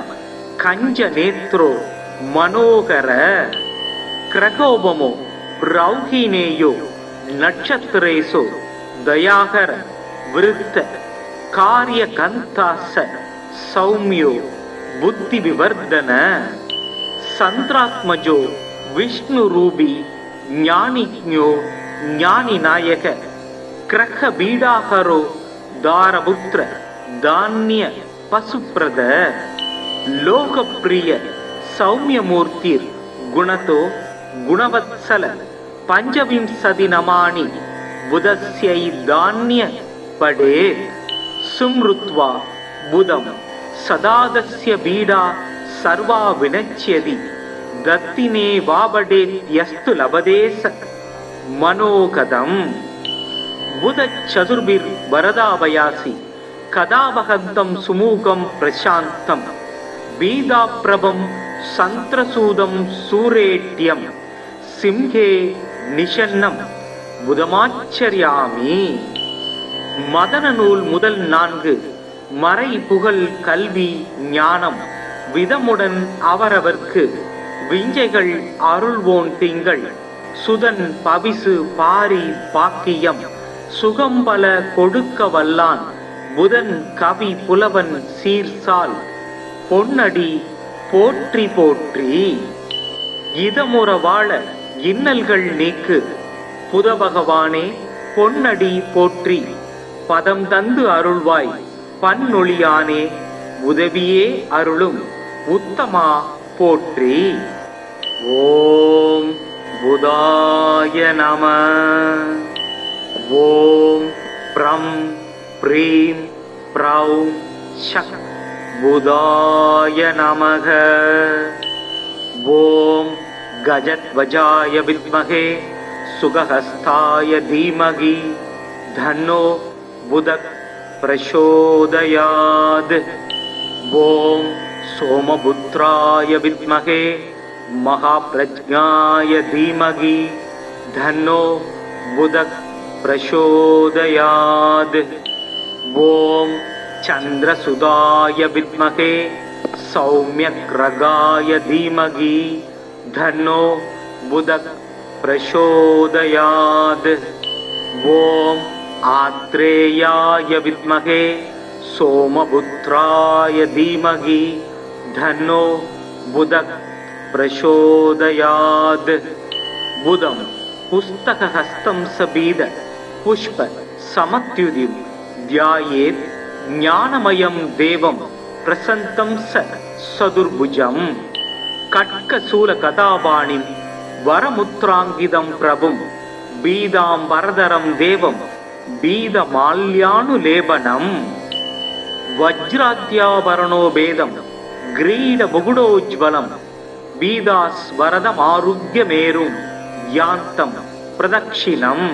कञ्जनेत्रो मनोहर। क्रकोपमो रौहिणेयो நட்சத்திரேசு தயாகர விருத்த காரிய கந்தாச சௌமியோ புத்தி விவர்தன சந்திராத்மஜோ விஷ்ணு ரூபி ஞானிஜ்ஞோ ஞானி நாயக கிரக பீடாகரோ தாரபுத்திர தானிய பசுப்ரத லோகப்பிரிய சௌமியமூர்த்திர் குணதோ குணவத்சல பஞ்சவிம்சதி நமானி புதஸ்யை தானிய படே சும்ருத்வா புதம் சதாதஸ்ய பீடா சர்வா வினச்யதி தத்தினே வாபடேத்யஸ்து லபதேச மனோகதம் புத சதுர்பிர் வரதாபயாசி கதாபகந்தம் சுமூகம் பிரசாந்தம் பீதாப்ரபம் சந்திரசூதம் சூரேட்யம் சிம்ஹே நிஷன்னம் புதமாச்சரியாமி. மதன நூல் முதல் 4 மறை புகழ் கல்வி ஞானம் விதமுடன் அவரவர்க்கு விஞ்சைகள் அருள்வோன் திங்கள் சுதன் பவிசு பாரி பாக்கியம் சுகம்பல கொடுக்க வல்லான் புதன் கவி புலவன் சீர்சால் பொன்னடி போற்றி போற்றி. இதமுற வாழ இன்னல்கள் நீக்கு புத பகவானே பொன்னடி போற்றி பதம் தந்து அருள்வாய் பன்னொழியானே உதவியே அருளும் உத்தமா போற்றி. ஓம் புதாய நம. ஓம் ப்ரம் ப்ரீம் ப்ரௌம் ஷக் புதாய நமக. ஓம் கஜத்வஜாய வித்மகே சுகஹஸ்தாய தீமகி தன்னோ புதக் பிரசோதயாத். ஓம் சோமபுத்ராய வித்மகே மகாப்ரஜ்ஞாய தீமகி தன்னோ புதக் பிரசோதயாத். ஓம் சந்திரசுதாய வித்மகே சௌமியக்ரகாய தீமகி தன்னோ புதக் பிரசோதயாத். ஓம் ஆத்ரேயாய வித்மகே சோமபுத்ராய தீமகி தன்னோ புதக் பிரசோதயாத். புதம் புஸ்தகஹஸ்தம் சபீத புஷ்ப சமத்யுதிம் தியாயேத் ஞானமயம் தேவம் பிரசந்தம் சதுர்புஜம். கட்கசூல கதாபாணிம் வரமுத்ராங்கிதம் பிரபும் பீதாம் வரதரம் தேவம் பீதமால்யானுலேபனம். வஜ்ராத்யாபரணோ பேதம் கிரீட முகுடோஜ்வலம் பீதாஸ்வரதமாருக்யமேரும் யாந்தம் பிரதக்ஷிணம்.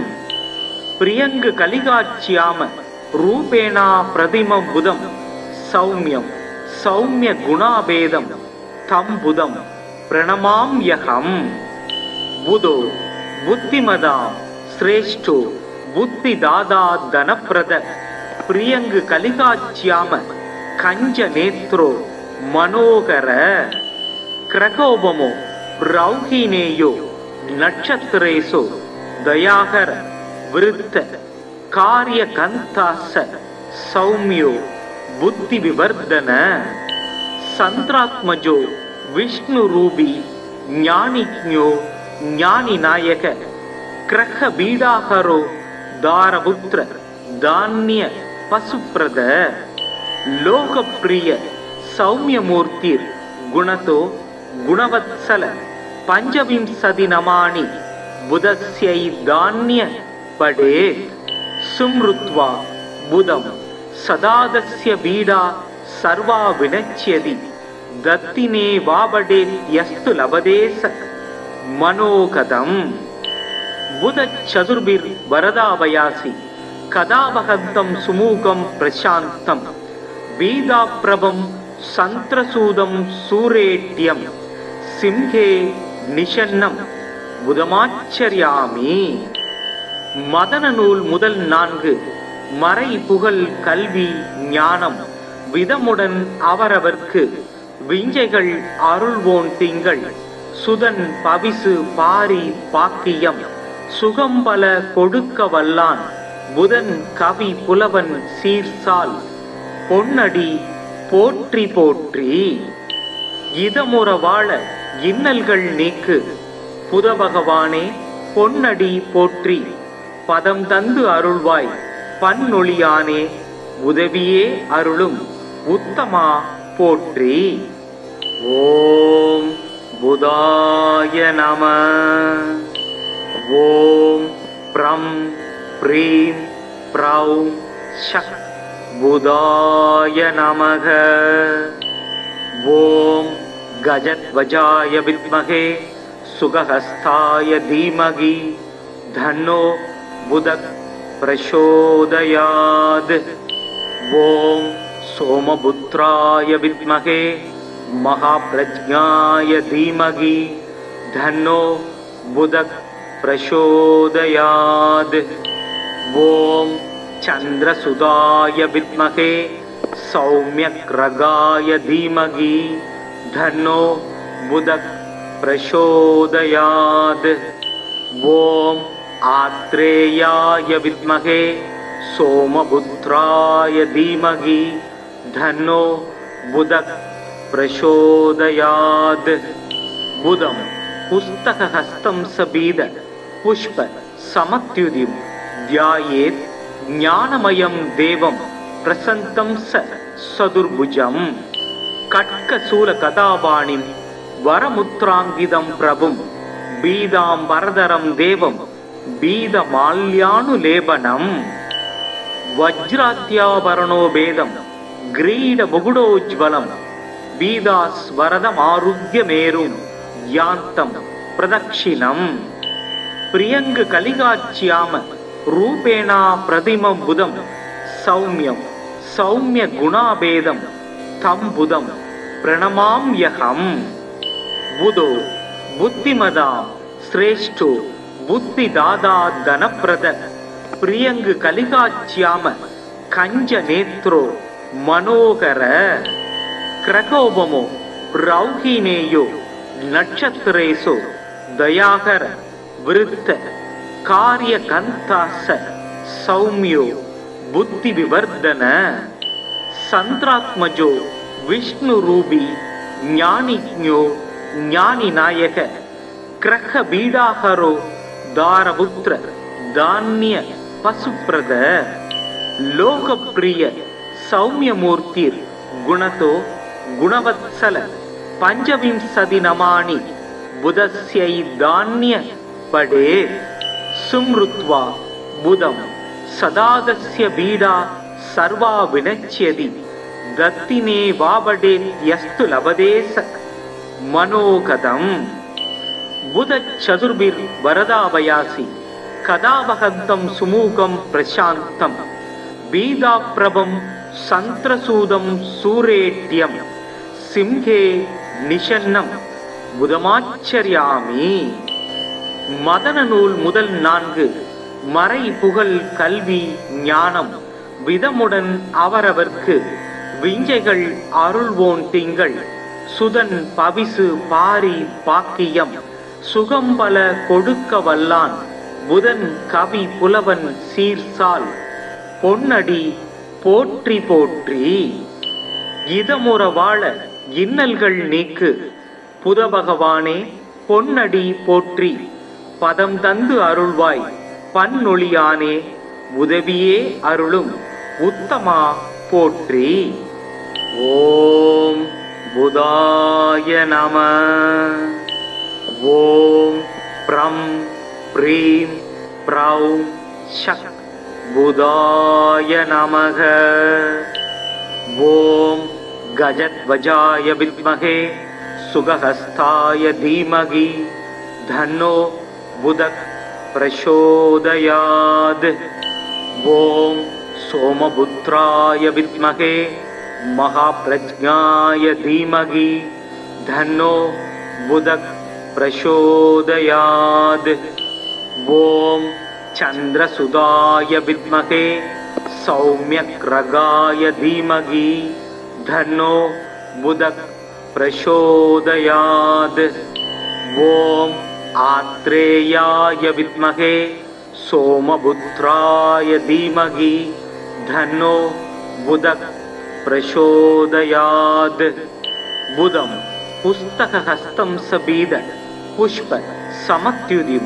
பிரியங்கு கலிகாட்சியாம ரூபேணா பிரதிமம் புதம் சௌமியம் சௌமிய குணாபேதம் தம் புதம் பிரணமாம்யகம். புதோ புத்திமதாம் சிரேஷ்டோ புத்திதாதா தனப்பிரத பிரியங்கு கலிகாட்சியாம கஞ்ச நேத்ரோ மனோகர. கிரகோபமோ ரௌஹினேயோ நட்சத்திரேசோ தயாகர விருத்த காரிய கந்தாச சௌமியோ புத்தி விவர்தன. சந்திராத்மஜோ விஷ்ணு ரூபி ஞானிஜ்ஞோ ஞானி நாயக கிரக பீடாகரோ தாரபுத்திர தானிய பசுப்ரத லோகப்பிரிய சௌமியமூர்த்திர் குணதோ குணவத்சல பஞ்சவிம்சதி நமானி புதஸ்யை தானிய படே சும்ருத்வா புதம் சதாதஸ்ய பீடா சர்வா வினச்யதி தத்தினே வாபடேத்யஸ்து லபதேச மனோகதம். புத சதுர்பிர் வரதாபயாசி கதாபகந்தம் சுமூகம் பிரசாந்தம் பீதாப்ரபம் சந்திரசூதம் சூரேட்யம் சிம்ஹே நிஷன்னம் புதமாச்சரியாமி. மதன நூல் முதல் 4 மறை புகழ் கல்வி ஞானம் விதமுடன் அவரவர்க்கு விஞ்சைகள் அருள்வோன் திங்கள் சுதன் பவிசு பாரி பாக்கியம் சுகம்பல கொடுக்க வல்லான் புதன் கவி புலவன் சீர்சால் பொன்னடி போற்றி போற்றி. இதமுற வாழ இன்னல்கள் நீக்கு புதபகவானே பொன்னடி போற்றி. பதம் தந்து அருள்வாய் பன்னொழியானே உதவியே அருளும் உத்தமா போற்றி. ஓம் புதாய நம. ஓம் ப்ரம் ப்ரீம் ப்ரௌம் ஷக் புதாய நமக. ஓம் கஜத்வஜாய வித்மகே சுகஹஸ்தாய தீமகி தன்னோ புதக் பிரசோதயாத். ஓம் சோமபுத்ராய வித்மகே மகாப்ரஜ்ஞாய தீமகி தன்னோ புதக் பிரசோதயாத். ஓம் சந்திரசுதாய வித்மகே சௌம்யக்ரகாய தீமகி தன்னோ புதக் பிரசோதயாத். ஓம் ஆத்ரேயாய வித்மகே சோமபுத்ராய தீமகி தன்னோ புதக் பிரசோதயாத். புதம் புஸ்தகஹஸ்தம் சபீத புஷ்ப சமத்யுதிம் தியாயேத் ஞானமயம் தேவம் பிரசந்தம் சதுர்புஜம். கட்கசூல கதாபாணிம் வரமுத்ராங்கிதம் பிரபும் பீதாம் வரதரம் தேவம் பீதமால்யானுலேபனம். வஜ்ராத்யாபரணோ பேதம் கிரீட முகுடோஜ்வலம் பீதாஸ்வரதமாருக்யமேரும் யாந்தம் பிரதக்ஷிணம். பிரியங்கு கலிகாச்யாம ரூபேணா பிரதிமம் புதம் சௌமியம் சௌமிய குணாபேதம் தம் புதம் பிரணமாம்யகம். புதோ புத்திமதாம் சிரேஷ்டோ புத்திதாதா தனப்பிரத பிரியங்கு கலிகாச்யாம கஞ்ச நேத்ரோ மனோகர. கிரகோபமோ ரௌஹினேயோ நட்சத்திரேசோ தயாகர விருத்த காரிய கந்தாச சௌமியோ புத்தி விவர்தன. சந்திராத்மஜோ விஷ்ணு ரூபி ஞானிஜ்ஞோ ஞானி நாயக கிரக பீடாகரோ தாரபுத்திர தானிய பசுப்ரத. லோகப்பிரிய சௌமியமூர்த்திர் குணதோ குணவத்சல பஞ்சவிம்சதி நமானி புதஸ்யை தானிய படே. சும்ருத்வா புதம் சதாதஸ்ய பீடா சர்வா வினச்யதி தத்தினே வாபடே யஸ்து லபதேச மனோகதம். புத சதுர்பிர் வரதாவயாசி கதாவஹந்தம் சுமூகம் பிரசாந்தம் பீதாப்ரபம் சந்திரசூதம் சூரேட்யம் சிம்ஹே நிஷன்னம் புதமாச்சரியாமி. மதன நூல் முதல் 4 மறை புகழ் கல்வி ஞானம் விதமுடன் அவரவர்க்கு விஞ்சைகள் அருள்வோன் திங்கள் சுதன் பவிசு பாரி பாக்கியம் சுகம்பல கொடுக்க வல்லான் புதன் கவி புலவன் சீர்சால் பொன்னடி போற்றி போற்றி. இதமுற வாழ இன்னல்கள் நீக்கு புதபகவானே பொன்னடி போற்றி. பதம் தந்து அருள்வாய் பன்னொழியானே உதவியே அருளும் உத்தமா போற்றி. ஓம் புதாய நம. ஓம் ப்ரம் ப்ரீம் ப்ரௌம் ஷக் புதாய நமக. ஓம் கஜத்வஜாய வித்மகே சுகஹஸ்தாய தீமகி தன்னோ புதக் பிரசோதயாத். ஓம் சோமபுத்ராய வித்மகே மகாப்ரஜ்ஞாய தீமகி தன்னோ புதக் பிரசோதயாத். ஓம் சந்திரசுதாய வித்மகே சௌம்யக்ரகாய தீமகி தன்னோ புதக் பிரசோதயாத். ஓம் आत्रेयाय विद्महे सोमपुत्राय धीमहि धन्नो बुधः प्रचोदयात्। बुधं पुस्तकहस्तं सबीद पुष्प समत्युदिं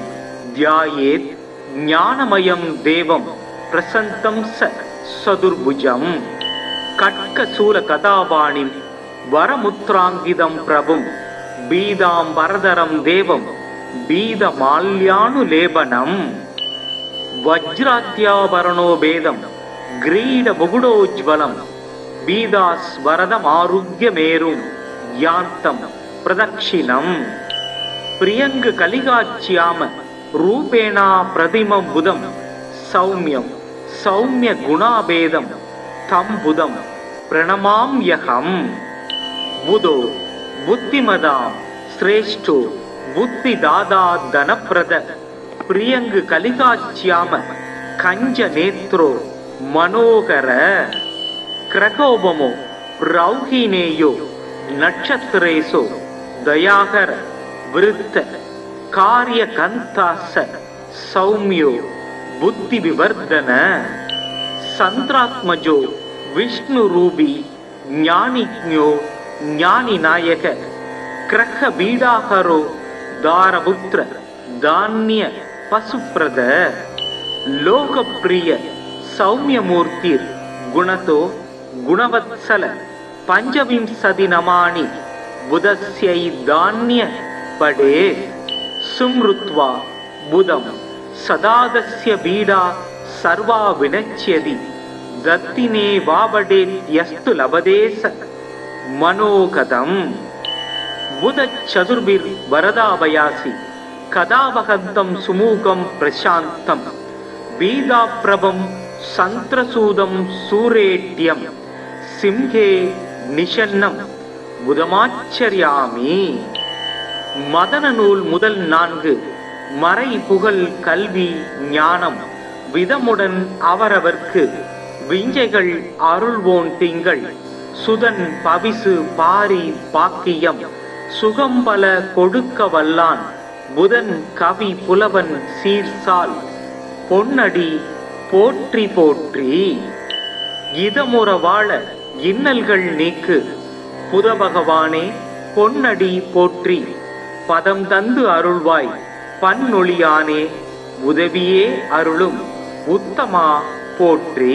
ध्यायेत् ज्ञानमयं देवं प्रसन्तं सदुर्भुजं। कट्कशूलकदावाणिं वरमुत्राङ्गिदं प्रभुं बीदाम्बरधरं देवं बीदमाल्यानुलेपनम्। वज्राद्याभरणो भेदं ग्रीडमुकुटोज्ज्वलं बीदास्वरदमारुग्यमेरुं यान्तं प्रदक्षिणम्। प्रियङ्ग कलिकाच्याम रूपेणा प्रतिमं बुधं सौम्यं सौम्यगुणाभेदं तं बुधं प्रणमाम्यहम्। बुधो बुद्धिमदां श्रेष्ठो बुद्धिदाता धनप्रद प्रियङ्ग कलिकाच्याम कञ्जनेत्रो मनोहर। क्रकोपमो रौहिणेयो नक्षत्रेषु दयाकर वृत्त कार्यकन्तास सौम्यो बुद्धिविवर्धन। संत्रात्मजो विष्णुरूपी ज्ञानिज्ञो ज्ञानिनायक ग्रहबीडाहरो दारपुत्र धान्य पशुप्रद। लोकप्रिय सौम्यमूर्तिर् गुणतो गुणवत्सल पंचविंशति नमानि बुधस्यै धान्य पडे। सुमृत्वा बुधं सदादस्य बीडा सर्वा विनश्यति दत्तिने वावडेत्यस्तु लभदेश मनोगतम्। बुध चतुर्भिर्वरदाभयासि कदावहन्तं सुमुखं प्रशान्तं बीदाप्रभं सन्त्रसूदं सूरेट्यं सिंहे निषन्नं बुधमाचर्यामि। மதன நூல் முதல் 4 மறை புகழ் கல்வி ஞானம் விதமுடன் அவரவர்க்கு விஞ்சைகள் அருள்வோன் திங்கள் சுதன் பவிசு பாரி பாக்கியம் சுகம்பல கொடுக்க வல்லான் புதன் கவி புலவன் சீர்சால் பொன்னடி போற்றி போற்றி। இதமுற வாழ இன்னல்கள் நீக்கு புத பகவானே பொன்னடி போற்றி பதம் தந்து அருள்வாய் பன்னொழியானே உதவியே அருளும் உத்தமா போற்றி।